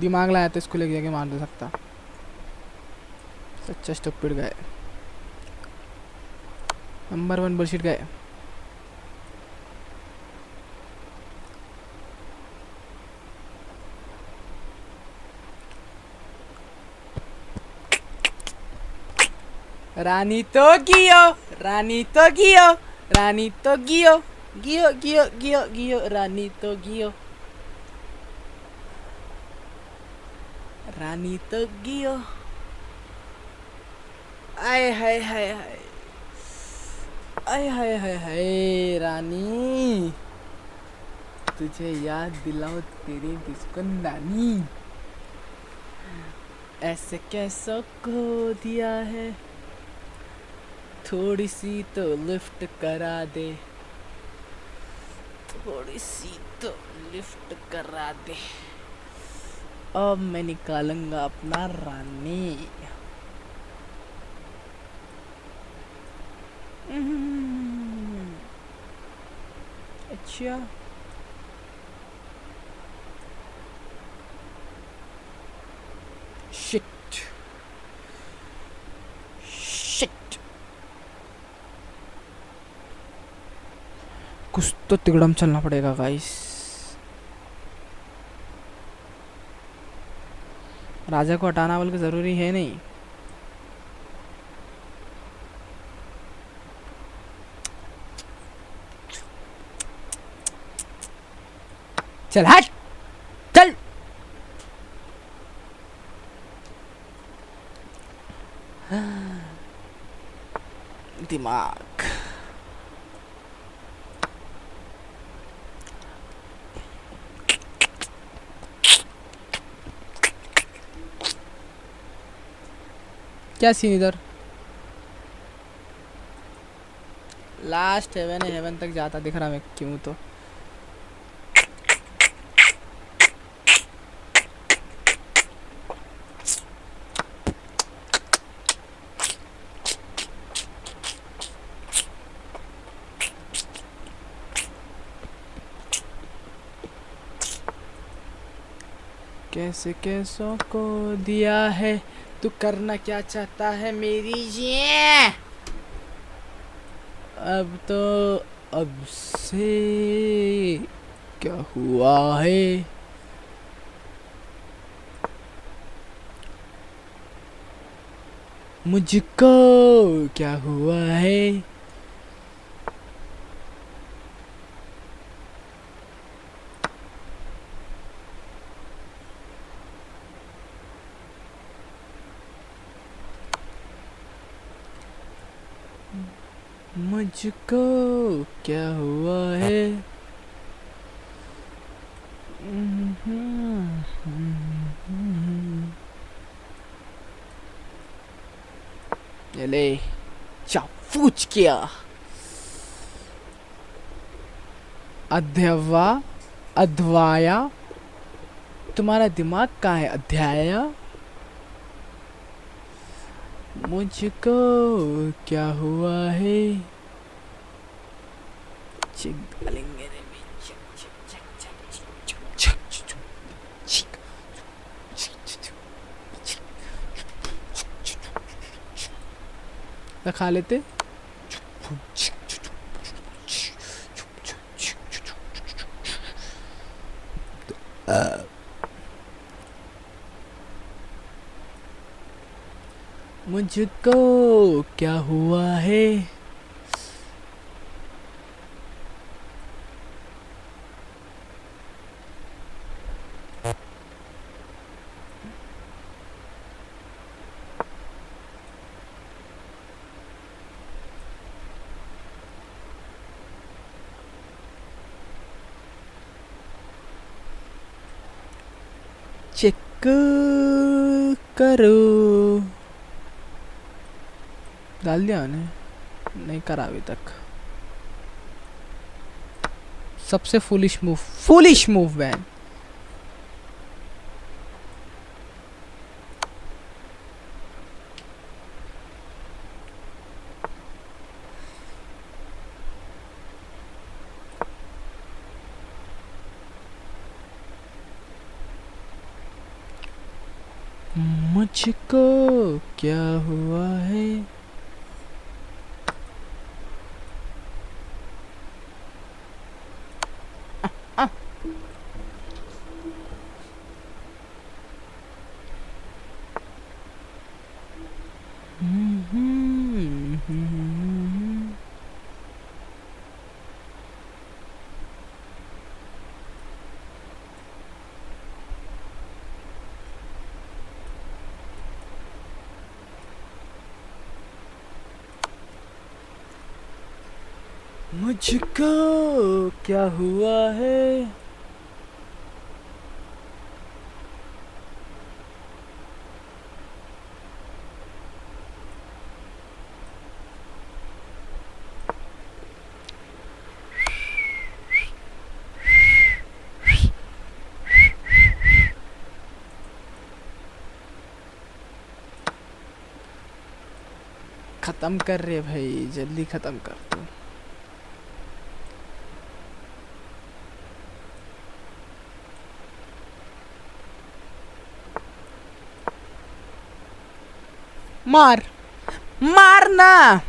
दिमाग लाया तो इसको लेके जाके मार दे सकता। सच्चा स्टूपिड गाय, नंबर 1 बुलशिट गाय। रानी तो गियो, रानी तो गियो, रानी तो गियो, गियो गियो गियो गियो, रानी तो गियो, रानी तो गियो। आय हाय हाय हाय, आय हाय हाय हाय रानी, तुझे याद दिलाओ तेरी किसको नानी, ऐसे कैसों को दिया है, थोड़ी सी तो लिफ्ट करा दे, थोड़ी सी तो लिफ्ट करा दे, अब मैं निकालूंगा अपना रानी। अच्छा शिट शिट, कुछ तो तिगड़म चलना पड़ेगा गाइस। राजा को हटाना बल्कि जरूरी है नहीं। चल हट, चल। दिमाग क्या सीन इधर? लास्ट हेवन है, हेवन तक जाता दिख रहा मैं क्यों तो। कैसे कैसों को दिया है, तू करना क्या चाहता है मेरी ये? अब तो अब से क्या हुआ है? मुझको क्या हुआ है? मुझको क्या हुआ है? ये ले चाफूच किया। अध्यवा अध्वाया, तुम्हारा दिमाग कहाँ है अध्याय? मुझको क्या हुआ है? चिक डालेंगे रे भी, चिक चिक चिक चिक चिक चिक चिक चिक चिक खा लेते। मुझको क्या हुआ है? चेक करो। डाल दिया उन्हें? नहीं करा अभी तक। सबसे फुलिश मूव बैन। मुझको क्या हुआ है मुझको क्या हुआ है खत्म कर रहे भाई जल्दी खत्म कर दो मार मारना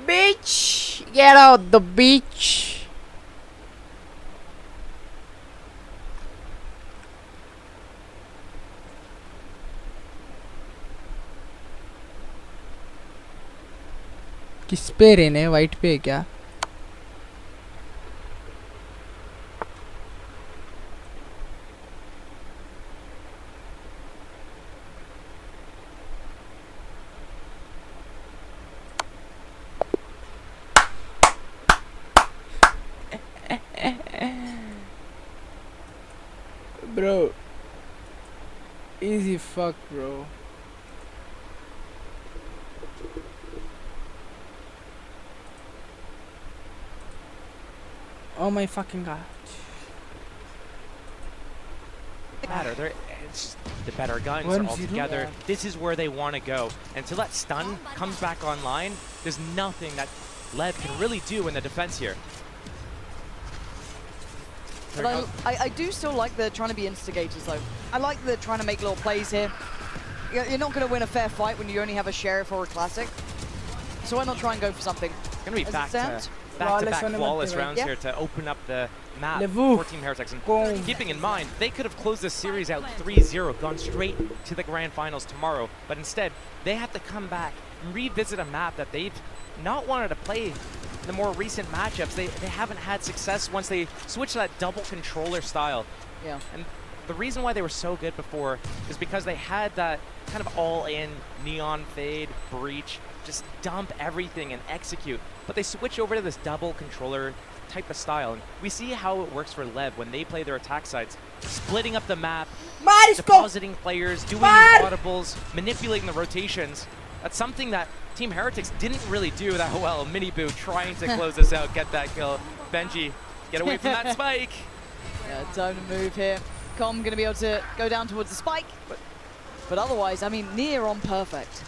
Bitch, get out the beach. किस पे रेन है वाइट पे है क्या Bro, easy fuck, bro. Oh my fucking god. Matter. It's the better guns are all together. Yeah. This is where they want to go. Until that stun comes back online, there's nothing that Lev can really do in the defense here. But I do still like the trying to be instigators though. I like the trying to make little plays here. You're not going to win a fair fight when you only have a sheriff or a classic. So why not try and go for something? Going to be back-to-back flawless rounds here to open up the map for Team Heretics. And keeping in mind, they could have closed this series out 3-0, gone straight to the grand finals tomorrow. But instead, they have to come back and revisit a map that they've not wanted to play the more recent matchups. They haven't had success once they switched to that double controller style. Yeah. And the reason why they were so good before is because they had that kind of all-in neon fade, breach, just dump everything and execute. But they switch over to this double controller type of style. And we see how it works for Lev when they play their attack sides, splitting up the map, depositing players, doing these audibles, manipulating the rotations. That's something that Team Heretics didn't really do that well. Miniboo trying to close this out, get that kill. Benji, get away from that spike. Yeah, time to move here. Com going to be able to go down towards the spike. But otherwise, I mean, near on perfect.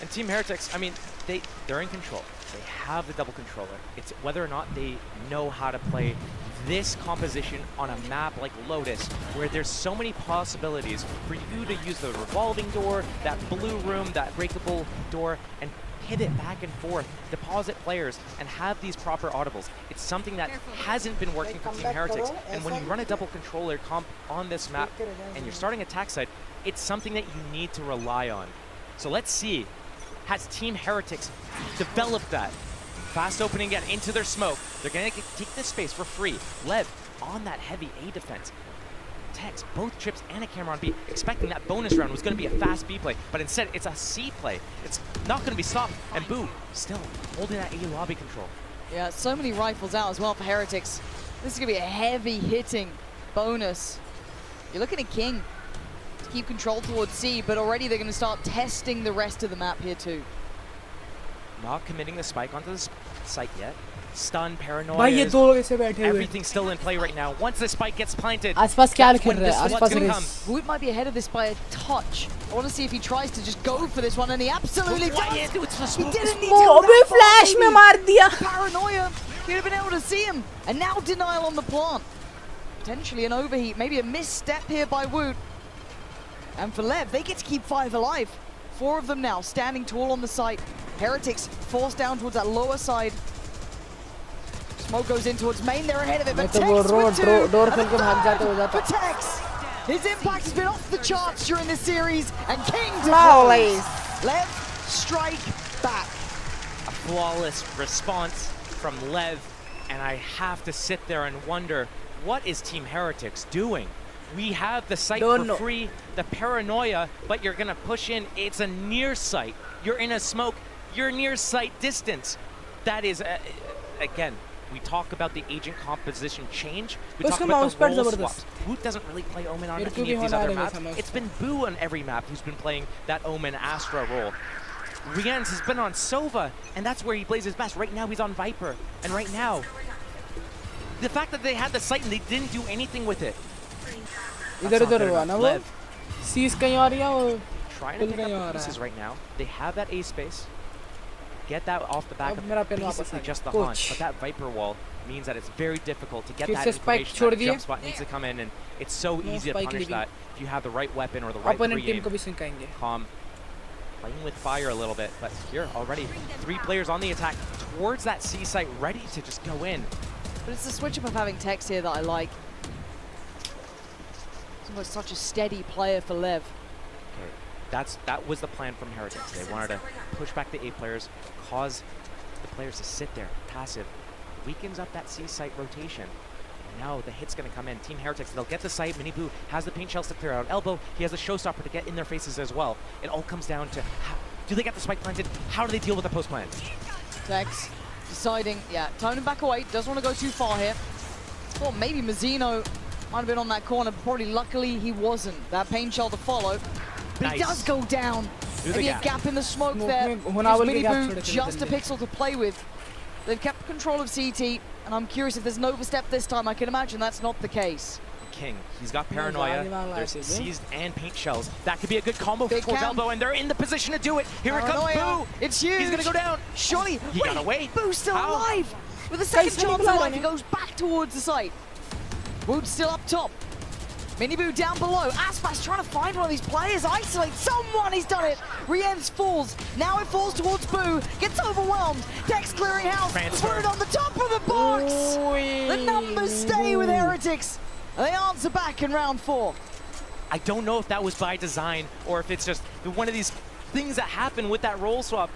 And Team Heretics, I mean, they're in control. They have the double controller. It's whether or not they know how to play this composition on a map like Lotus, where there's so many possibilities for you to use the revolving door, that blue room, that breakable door, and pivot back and forth, deposit players, and have these proper audibles. It's something that hasn't been working for Team Heretics. And when you run a double controller comp on this map, and you're starting attack side, it's something that you need to rely on. So let's see, has Team Heretics developed that? Fast opening again into their smoke. They're going to take this space for free. Lev on that heavy A defense. Tex, both trips and a camera on B, expecting that bonus round was going to be a fast B play, but instead it's a C play. It's not going to be stopped, and Boo still holding that A lobby control. Yeah, so many rifles out as well for Heretics. This is going to be a heavy hitting bonus. You're looking at King to keep control towards C, but already they're going to start testing the rest of the map here too. Not committing the spike onto the site yet. stun, paranoia. भाई ये दो ऐसे बैठे हुए Everything's still in play right now. Once the spike gets planted, आसपास क्या that's खेल when रहा this है is what's आसपास gonna race come. Woot might be ahead of this by a touch. I want to see if he tries to just go for this one, and he absolutely does. He didn't need to go अबे that far, flash में baby. मार दिया Paranoia. You'd have been able to see him. And now denial on the plant. Potentially an overheat, maybe a misstep here by Woot. And for Lev, they get to keep 5 alive. 4 of them now standing tall on the site. Heretics forced down towards that lower side. Smoke goes in towards main, they're ahead of it, but मैं तो बोल Tex रहा हूँ with 2. Door And खोल के भाग जाते हो जाता for Tex. His impact has been off the charts during this series, and King Flawless. deploys. Lev, strike back. A flawless response from Lev, and I have to sit there and wonder, what is Team Heretics doing? We have the site Don't for know. free, the paranoia, but you're gonna push in. It's a near site. You're in a smoke. You're near site distance. That is, again, we talk about the agent composition change. We talk उसका about mouse the pad role जबरदस्त. swaps. Woot doesn't really play Omen on मेरे को any भी of these होना other है maps. वैसा mouse It's been Boo on every map who's been playing that Omen Astra role. Rienz has been on Sova, and that's where he plays his best. Right now he's on Viper, and right now, the fact that they had the site and they didn't do anything with it. इधर उधर हुआ ना वो Lev seize कहीं और या वो trying to Pull pick कहीं up और the है pieces right now. They have that A space. Get that off the back अब of मेरा पेन वापस basically आ just the गया hunt, coach but that Viper wall means that it's very difficult to get फिर that से spike information. छोड़ That दिए jump spot needs to come in, and it's so No easy to spike punish leaving. that if you have the right weapon or the right opponent team pre-aim. को भी सिंकाएंगे Calm, playing with fire a little bit, but here already 3 players on the attack towards that C site, ready to just go in. But it's the switch up of having Tex here that I like. He's almost such a steady player for Lev. Okay, that was the plan from Heretics. They wanted to push back the A players, cause the players to sit there passive, weakens up that C site rotation. Now the hit's going to come in. Team Heretics, they'll get the site. Mini Boo has the paint shells to clear out. Elbow, he has a showstopper to get in their faces as well. It all comes down to how, do they get the spike planted? How do they deal with the post plant? Tex deciding, yeah, toning back away. Doesn't want to go too far here. Thought maybe Mazzino might have been on that corner. Probably luckily he wasn't. That paint shell to follow. But Nice. he does go down. Through the Maybe a gap. gap in the smoke there. में होनावल के Gives gap Mini छोड़े Boo थे just a जल्दी। pixel to play with. They've kept control of CT, and I'm curious if there's an overstep this time. I can imagine that's not the case. King, he's got paranoia. There's seized and paint shells. That could be a good combo Big for cam. Elbow, and they're in the position to do it. Here it Paranoia. comes Boo. It's huge. He's gonna go down. Surely. He got away. Boo's still How? alive. With a second Guys, chance of Nicola, life, he man. goes back towards the site. Woot's still up top. Mini Boo down below. Aspas trying to find one of these players. Isolate someone. He's done it. Rienz falls. Now it falls towards Boo. Gets overwhelmed. Dex clearing house. Transfer. Put it on the top of the box. The numbers stay with Heretics. And they answer back in round 4. I don't know if that was by design or if it's just one of these things that happen with that roll swap.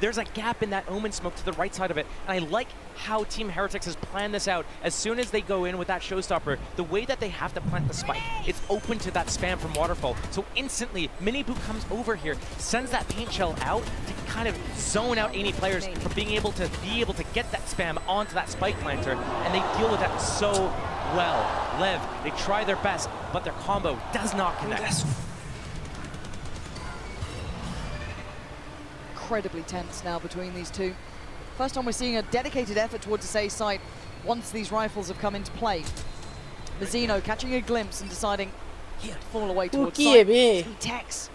There's a gap in that Omen smoke to the right side of it, and I like how Team Heretics has planned this out. As soon as they go in with that showstopper, the way that they have to plant the spike, it's open to that spam from Waterfall. So instantly, Mini Boo comes over here, sends that paint shell out to kind of zone out any players from being able to get that spam onto that spike planter, and they deal with that so well. Lev, they try their best, but their combo does not connect. Incredibly tense now between these two. First time we're seeing a dedicated effort towards the A site once these rifles have come into play. Mazzino catching a glimpse and deciding to fall away towards site. Tex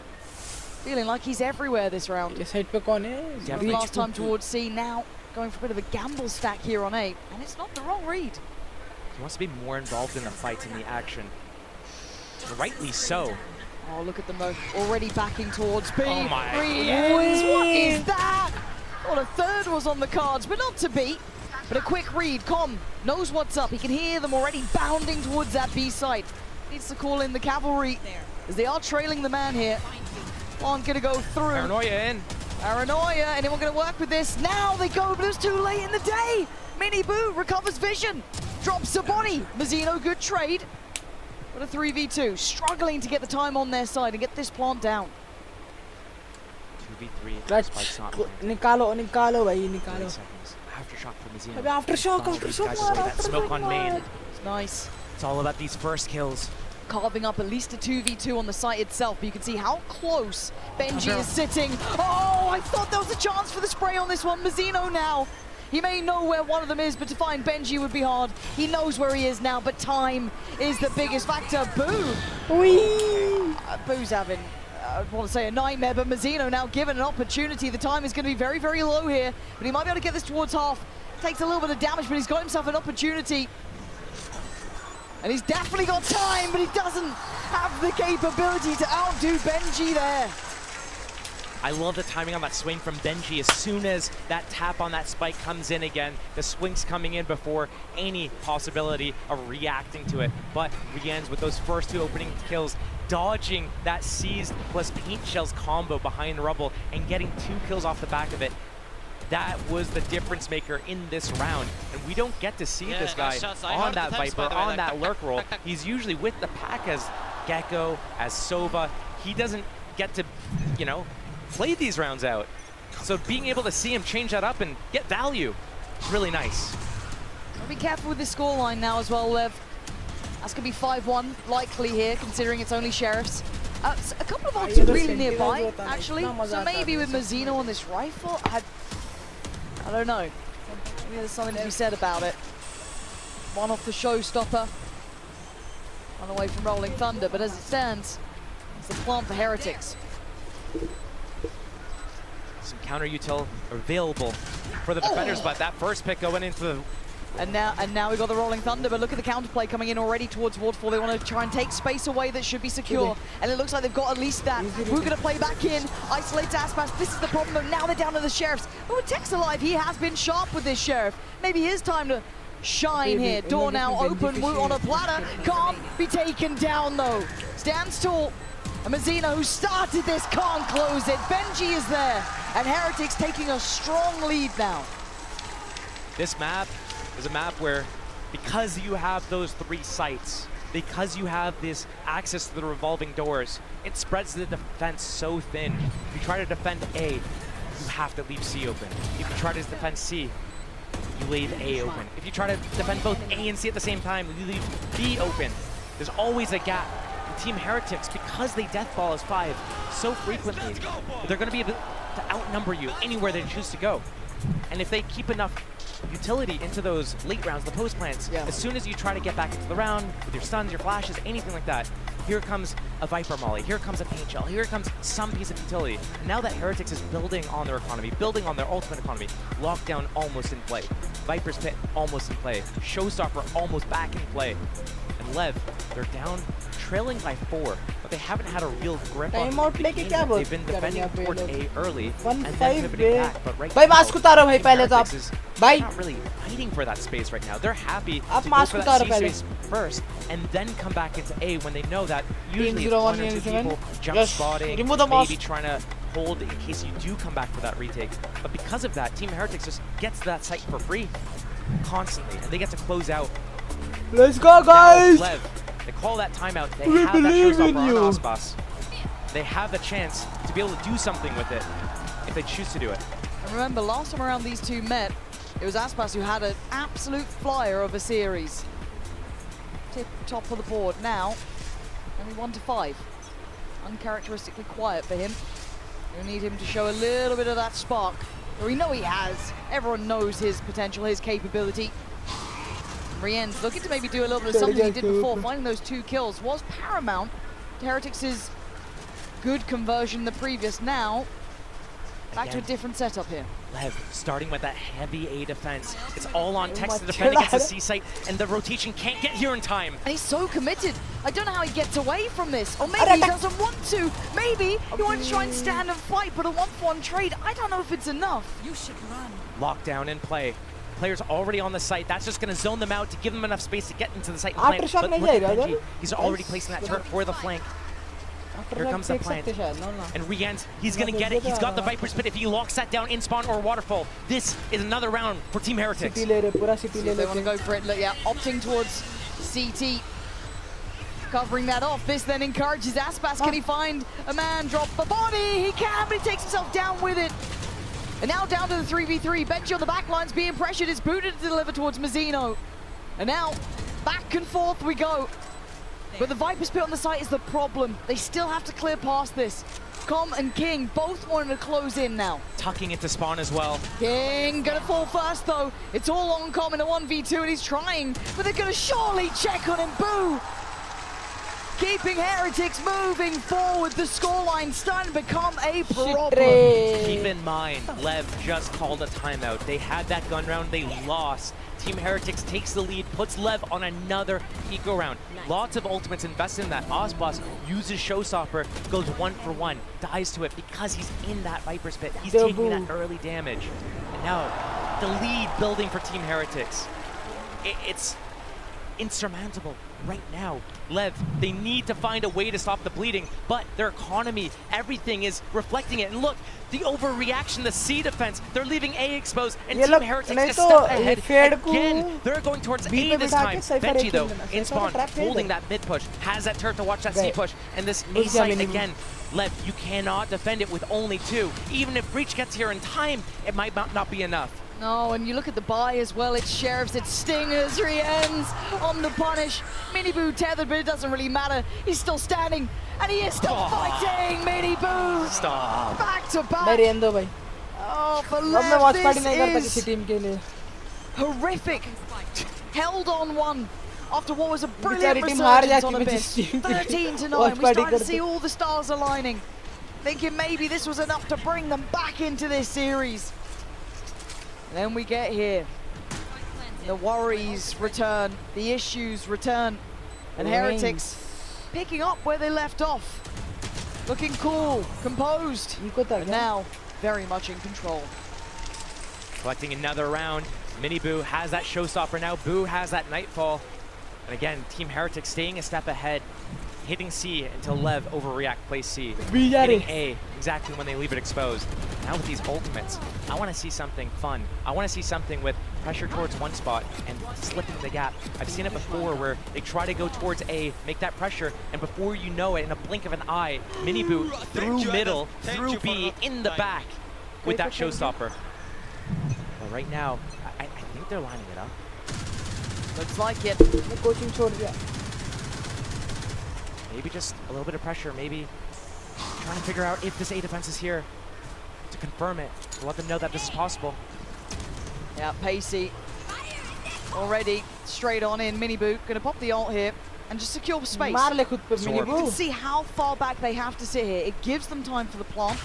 feeling like he's everywhere this round. ये side पे कौन है? So last time towards C, now going for a bit of a gamble stack here on A, and it's not the wrong read. He wants to be more involved in the fights and the action. Rightly so. Oh, look at them both already backing towards B. Oh my. Rienz, what is that? Well, a third was on the cards, but not to be. But a quick read. Com knows what's up. He can hear them already bounding towards that B site. Needs to call in the cavalry as they are trailing the man here. On gonna go through. Paranoia in. Paranoia. Anyone gonna work with this? Now they go, but it's too late in the day. Mini Boo recovers vision. Drops the body. Mazzino, good trade. But a 3v2, struggling to get the time on their side and get this plant down. 2v3, spike's not behind. निकालो भाई 30 निकालो seconds. Aftershock for Mazzino. अबे aftershock Guys, that smoke on main. It's nice. It's all about these first kills. Carving up at least a 2v2 on the site itself, but you can see how close Benji is sitting. Oh, I thought there was a chance for the spray on this one. Mazzino now He may know where one of them is, but to find Benji would be hard. He knows where he is now, but time is the biggest factor. Boo! Boo's having, I want to say a nightmare, but Mazzino now given an opportunity. The time is going to be very, very low here, but he might be able to get this towards half. Takes a little bit of damage, but he's got himself an opportunity. And he's definitely got time, but he doesn't have the capability to outdo Benji there. I love the timing on that swing from Benji. As soon as that tap on that spike comes in again, the swing's coming in before any possibility of reacting to it. But Rien's with those first 2 opening kills, dodging that seized plus paint shells combo behind Rubble and getting 2 kills off the back of it. That was the difference maker in this round. And we don't get to see this guy on that Viper, on that lurk roll. He's usually with the pack as Gecko, as Sova. He doesn't get to, you know, play these rounds out. So being able to see him change that up and get value, really nice. Be careful with this scoreline now as well, Lev. That's going to be 5-1 likely here, considering it's only Sheriffs. A couple of ults really nearby, actually. So maybe with Mazzino on this rifle, I don't know. Maybe there's something to be said about it. One off the showstopper. On the way from Rolling Thunder, but as it stands, it's the plant for Heretics. Some counter util available for the defenders, but that first pick going into the... And now we got the Rolling Thunder, but look at the counterplay coming in already towards Waterfall. They want to try and take space away that should be secure, and it looks like they've got at least that. We're going to play back in, isolates Aspas. This is the problem though, now they're down to the Sheriffs. Oh, Tech's alive, he has been sharp with this Sheriff. Maybe his time to shine here. Door now open, Woot on a platter, can't be taken down though. Stands tall, and Mazzino, who started this, can't close it. Benji is there, and Heretics taking a strong lead now. This map is a map where, because you have those 3 sites, because you have this access to the revolving doors, it spreads the defense so thin. If you try to defend A, you have to leave C open. If you try to defend C, you leave A open. If you try to defend both A and C at the same time, you leave B open. There's always a gap. And Team Heretics, because they deathball as 5 so frequently, they're going to be able to outnumber you anywhere they choose to go. And if they keep enough utility into those late rounds, the post plants, as soon as you try to get back into the round with your stuns, your flashes, anything like that, here comes a Viper Molly, here comes a paint shell, here comes some piece of utility. And now that Heretics is building on their economy, building on their ultimate economy, Lockdown almost in play, Viper's Pit almost in play, Showstopper almost back in play, and Lev, they're down, trailing by 4, but they haven't had a real grip on the game. They've been defending towards A early, and then pivoting back, but right now, Heretics is not really fighting for that space right now. They're happy to go for that C space first, and then come back into A when they know that usually it's 1 or 2 people jump spotting, maybe trying to hold in case you do come back for that retake. But because of that, Team Heretics just gets that site for free constantly, and they get to close out. Let's go, guys! Lev, they call that timeout. They have that showstopper on Aspas. They have the chance to be able to do something with it if they choose to do it. And remember, last time around these two met, it was Aspas who had an absolute flyer of a series. Tip top of the board now, only 1 to 5. Uncharacteristically quiet for him. You'll need him to show a little bit of that spark. We know he has. Everyone knows his potential, his capability. Rien's looking to maybe do a little bit of something he did before. Finding those 2 kills was paramount to Heretics' good conversion the previous. Now, back to a different setup here. Lev starting with that heavy A defense. It's all on Tex to defend against the C site, and the rotation can't get here in time. And he's so committed. I don't know how he gets away from this. Or maybe he doesn't want to. Maybe he wants to try and stand and fight, but a 1-for-1 trade, I don't know if it's enough. You should run. Lockdown in play. Players already on the site. That's just going to zone them out to give them enough space to get into the site and plant. But look at Benji. He's already placing that turret for the flank. Here comes the plant. And Rien's, he's going to get it. He's got the Viper's Pit. If he locks that down in spawn or waterfall, this is another round for Team Heretics. See if they want to go for it. Look, yeah, opting towards CT. Covering that off. This then encourages Aspas. Can he find a man? Drop the body. He can, but he takes himself down with it. And now down to the 3v3. Benji on the back lines being pressured. Is booted to deliver towards Mazzino. And now back and forth we go. But the Viper's pit on the site is the problem. They still have to clear past this. Com and King both wanting to close in now. Tucking into spawn as well. King gonna fall first though. It's all on Com in a 1v2 and he's trying, but they're gonna surely check on him. Boo! Keeping Heretics moving forward. The scoreline starting to become a problem. Keep in mind, Lev just called a timeout. They had that gun round, they lost. Team Heretics takes the lead, puts Lev on another eco round. Lots of ultimates invested in that. Ozboss uses Showstopper, goes 1-for-1, dies to it because he's in that Viper's pit. He's taking that early damage. And now, the lead building for Team Heretics. It's insurmountable right now. Lev, they need to find a way to stop the bleeding, but their economy, everything is reflecting it. And look, the overreaction, the C defense, they're leaving A exposed, and Team Heretics a step ahead again. They're going towards A this time. Benji, though, in spawn, holding that mid push, has that turret to watch that C push, and this A site again. Lev, you cannot defend it with only 2. Even if Breach gets here in time, it might not be enough. No, and you look at the buy as well, it's Sheriffs, it's Stingers, he ends on the punish. Miniboo tethered, but it doesn't really matter. He's still standing, and he is still fighting, Miniboo! Stop. Back to back! Oh, for Lev, this is horrific. Held on one after what was a brilliant resurgence on a bit. 13-9, we started to see all the stars aligning. Thinking maybe this was enough to bring them back into this series. Then we get here. The worries return, the issues return, and Heretics picking up where they left off. Looking cool, composed, and now very much in control. Collecting another round. Miniboo has that showstopper now. Boo has that Nightfall. And again, Team Heretics staying a step ahead. Hitting C until Lev overreact, plays C. Hitting A exactly when they leave it exposed. Now with these ultimates, I want to see something fun. I want to see something with pressure towards one spot and slipping the gap. I've seen it before where they try to go towards A, make that pressure, and before you know it, in a blink of an eye, Miniboo through middle, through B, in the back with that showstopper. But right now, I think they're lining it up. Looks like it. Maybe just a little bit of pressure, maybe trying to figure out if this A defense is here to confirm it, to let them know that this is possible. Yeah, Pacey already straight on in. Miniboo gonna pop the ult here and just secure space. You can see how far back they have to sit here. It gives them time for the plant,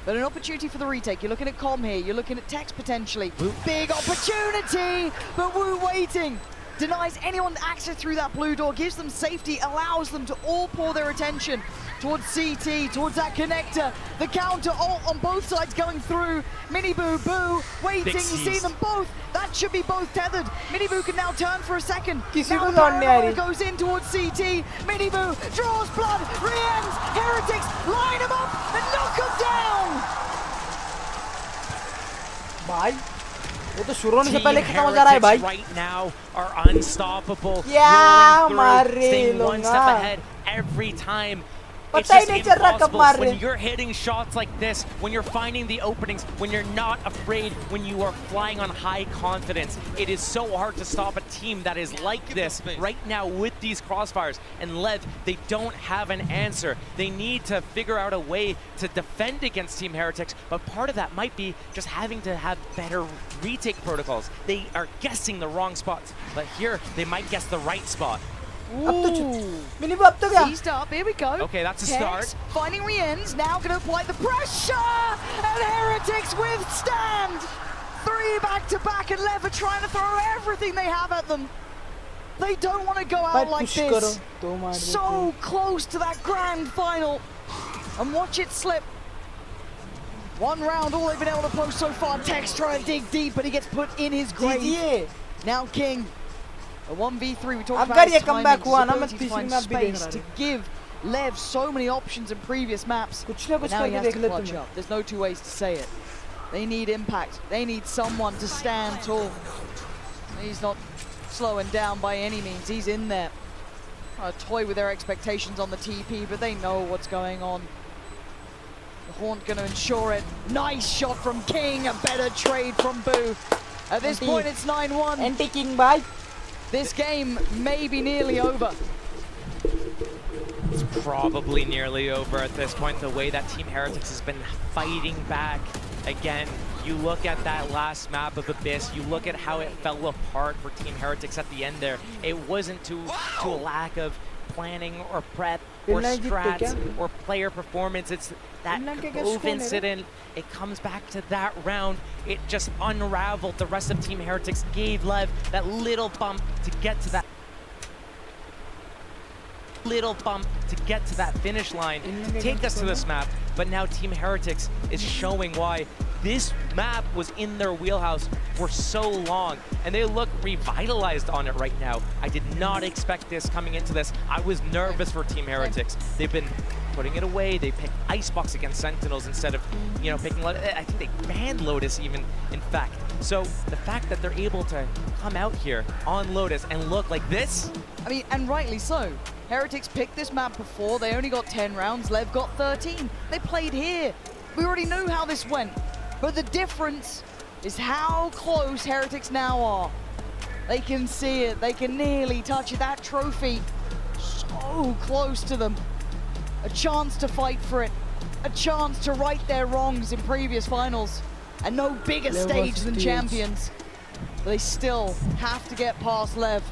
but an opportunity for the retake. You're looking at Com here, you're looking at Tex potentially. Woo. Big opportunity, but Wu waiting. Denies anyone access through that blue door, gives them safety, allows them to all pour their attention towards CT, towards that connector. The counter ult on both sides going through. Miniboo, Boo, waiting, you see them both. That should be both tethered. Miniboo can now turn for a second. Now Paranoia goes in towards CT. Miniboo draws blood, re-ends, Heretics, line him up and knock him down. Bye. Team Heretics right now are unstoppable. Rolling through, staying one step ahead every time. It's just impossible when you're hitting shots like this, when you're finding the openings, when you're not afraid, when you are flying on high confidence. It is so hard to stop a team that is like this right now with these crossfires. And Lev, they don't have an answer. They need to figure out a way to defend against Team Heretics, but part of that might be just having to have better retake protocols. They are guessing the wrong spots, but here they might guess the right spot. Eased up, here we go. Okay, that's a start. Finding re-ends, now gonna apply the pressure, and Heretics withstand. 3 back-to-back, and Lev are trying to throw everything they have at them. They don't want to go out like this. So close to that grand final, and watch it slip. 1 round, all they've been able to post so far. Tex trying to dig deep, but he gets put in his grave. Now King. A 1v3, we talked about his timing, to find space to give Lev so many options in previous maps, but now he has to clutch up. There's no 2 ways to say it. They need impact. They need someone to stand tall. He's not slowing down by any means. He's in there. Toy with their expectations on the TP, but they know what's going on. The Haunt going to ensure it. Nice shot from King, a better trade from Boo. At this point, it's 9-1. Anti-King, bye. This game may be nearly over. probably nearly over at this point. The way that Team Heretics has been fighting back. Again, you look at that last map of Abyss, you look at how it fell apart for Team Heretics at the end there. It wasn't to a lack of planning or prep or strats or player performance. It's that Cove incident. It comes back to that round. It just unraveled. The rest of Team Heretics gave Lev that little bump to get to that finish line to take us to this map. But now Team Heretics is showing why this map was in their wheelhouse for so long, and they look revitalized on it right now. I did not expect this coming into this. I was nervous for Team Heretics. They've been putting it away. They picked Icebox against Sentinels instead of, you know, picking, I think they banned Lotus even, in fact. So the fact that they're able to come out here on Lotus and look like this. I mean, and rightly so. Heretics picked this map before. They only got 10 rounds. Lev got 13. They played here. We already knew how this went. But the difference is how close Heretics now are. They can see it. They can nearly touch it. That trophy, so close to them. A chance to fight for it. A chance to right their wrongs in previous finals. And no bigger stage than champions. But they still have to get past Lev.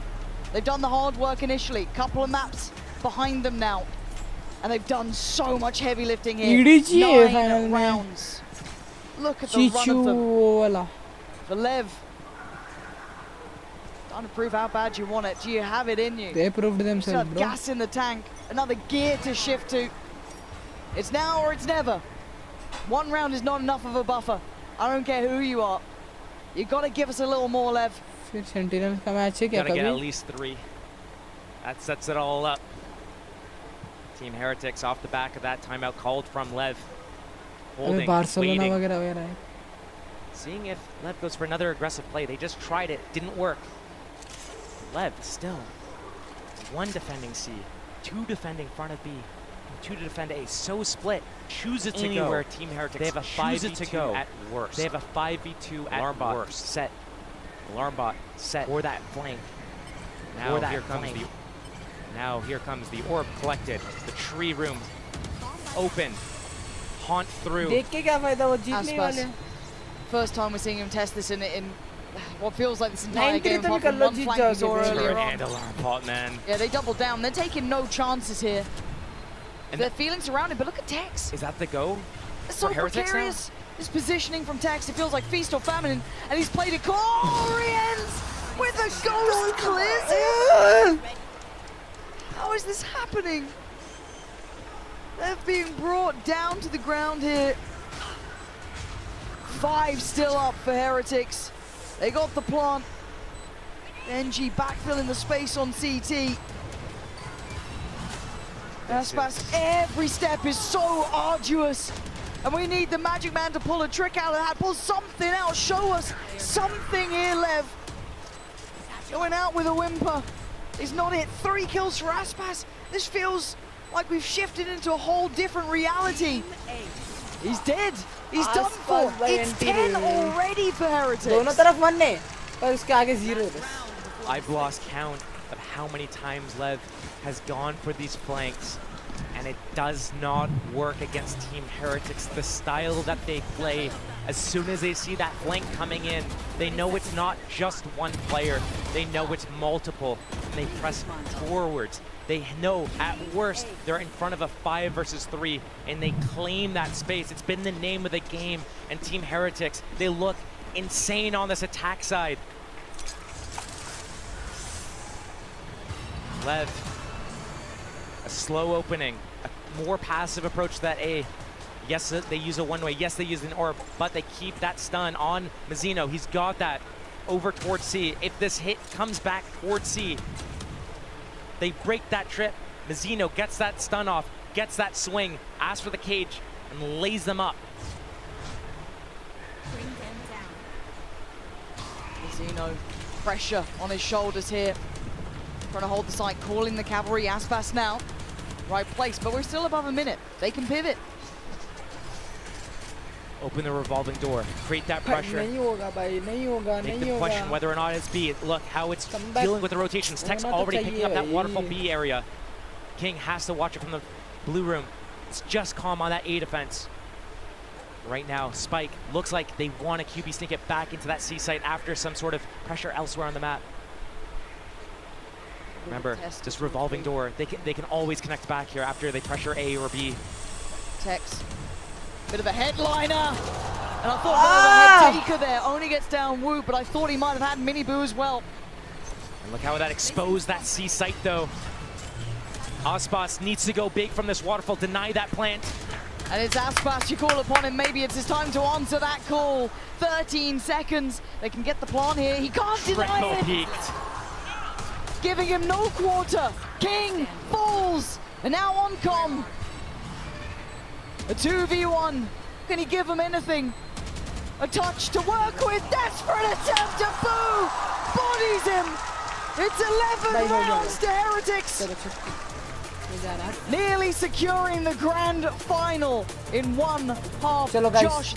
They've done the hard work initially. Couple of maps behind them now. And they've done so much heavy lifting here. 9 rounds. Look at the run of them. For Lev. Trying to prove how bad you want it. Do you have it in you? They proved themselves, bro. Gas in the tank. Another gear to shift to. It's now or it's never. 1 round is not enough of a buffer. I don't care who you are. You got to give us a little more, Lev. Sentinel का match है क्या कभी? Gotta get at least 3. That sets it all up. Team Heretics off the back of that timeout called from Lev. Holding, waiting. Seeing if Lev goes for another aggressive play. They just tried it, didn't work. Lev still 1 defending C, 2 defending front of B, and 2 to defend A. So split. Choose it to go. Team Heretics. They have a 5v2 at worst. They have a 5v2 at worst. Set. Alarm bot set for that flank. Now here comes the orb collected. The tree room open. Haunt through. First time we're seeing him test this in what feels like this entire game. Apart from 1 flank we saw earlier on. And alarm bot, man. Yeah, they doubled down. They're taking no chances here. And they're feeling surrounded, but look at Tex. Is that the go? It's so precarious. His positioning from Tex, it feels like feast or famine, and he's played it cool. Oriens with a ghost clears it. How is this happening? They're being brought down to the ground here. 5 still up for Heretics. They got the plant. NG backfilling the space on CT. Aspas, every step is so arduous. And we need the Magic Man to pull a trick out of that, pull something out, show us something here, Lev. Going out with a whimper. He's not it. 3 kills for Aspas. This feels like we've shifted into a whole different reality. He's dead. He's done for. It's 10 already for Heretics. I've lost count of how many times Lev has gone for these flanks, and it does not work against Team Heretics. The style that they play, as soon as they see that flank coming in, they know it's not just 1 player. They know it's multiple, and they press forwards. They know at worst they're in front of a 5 versus 3, and they claim that space. It's been the name of the game, and Team Heretics, they look insane on this attack side. Lev, a slow opening, a more passive approach to that A. Yes, they use a one-way. Yes, they use an orb, but they keep that stun on Mazzino. He's got that over towards C. If this hit comes back towards C, they break that trip. Mazzino gets that stun off, gets that swing, asks for the cage, and lays them up. Mazzino, pressure on his shoulders here. Trying to hold the site, calling the cavalry. Aspas now. Right place, but we're still above a minute. They can pivot. Open the revolving door, create that pressure. Make them question whether or not it's B. Look how it's dealing with the rotations. Tech's already picking up that waterfall B area. King has to watch it from the blue room. It's just calm on that A defense. Right now, Spike looks like they want a QB sneak it back into that C site after some sort of pressure elsewhere on the map. Remember, this revolving door, they can always connect back here after they pressure A or B. Tex, bit of a headliner, and I thought there was a head taker there. Only gets down Wu, but I thought he might have had Mini Boo as well. And look how that exposed that C site though. Aspas needs to go big from this waterfall, deny that plant. And it's Aspas, you call upon him. Maybe it's his time to answer that call. 13 seconds. They can get the plant here. He can't deny it. Peaked. Giving him no quarter. King falls. And now Oncom. A 2v1. Can he give him anything? A touch to work with. Desperate attempt to Boo. Bodies him. It's 11 rounds to Heretics. Nearly securing the grand final in one half. Chalo guys. Josh.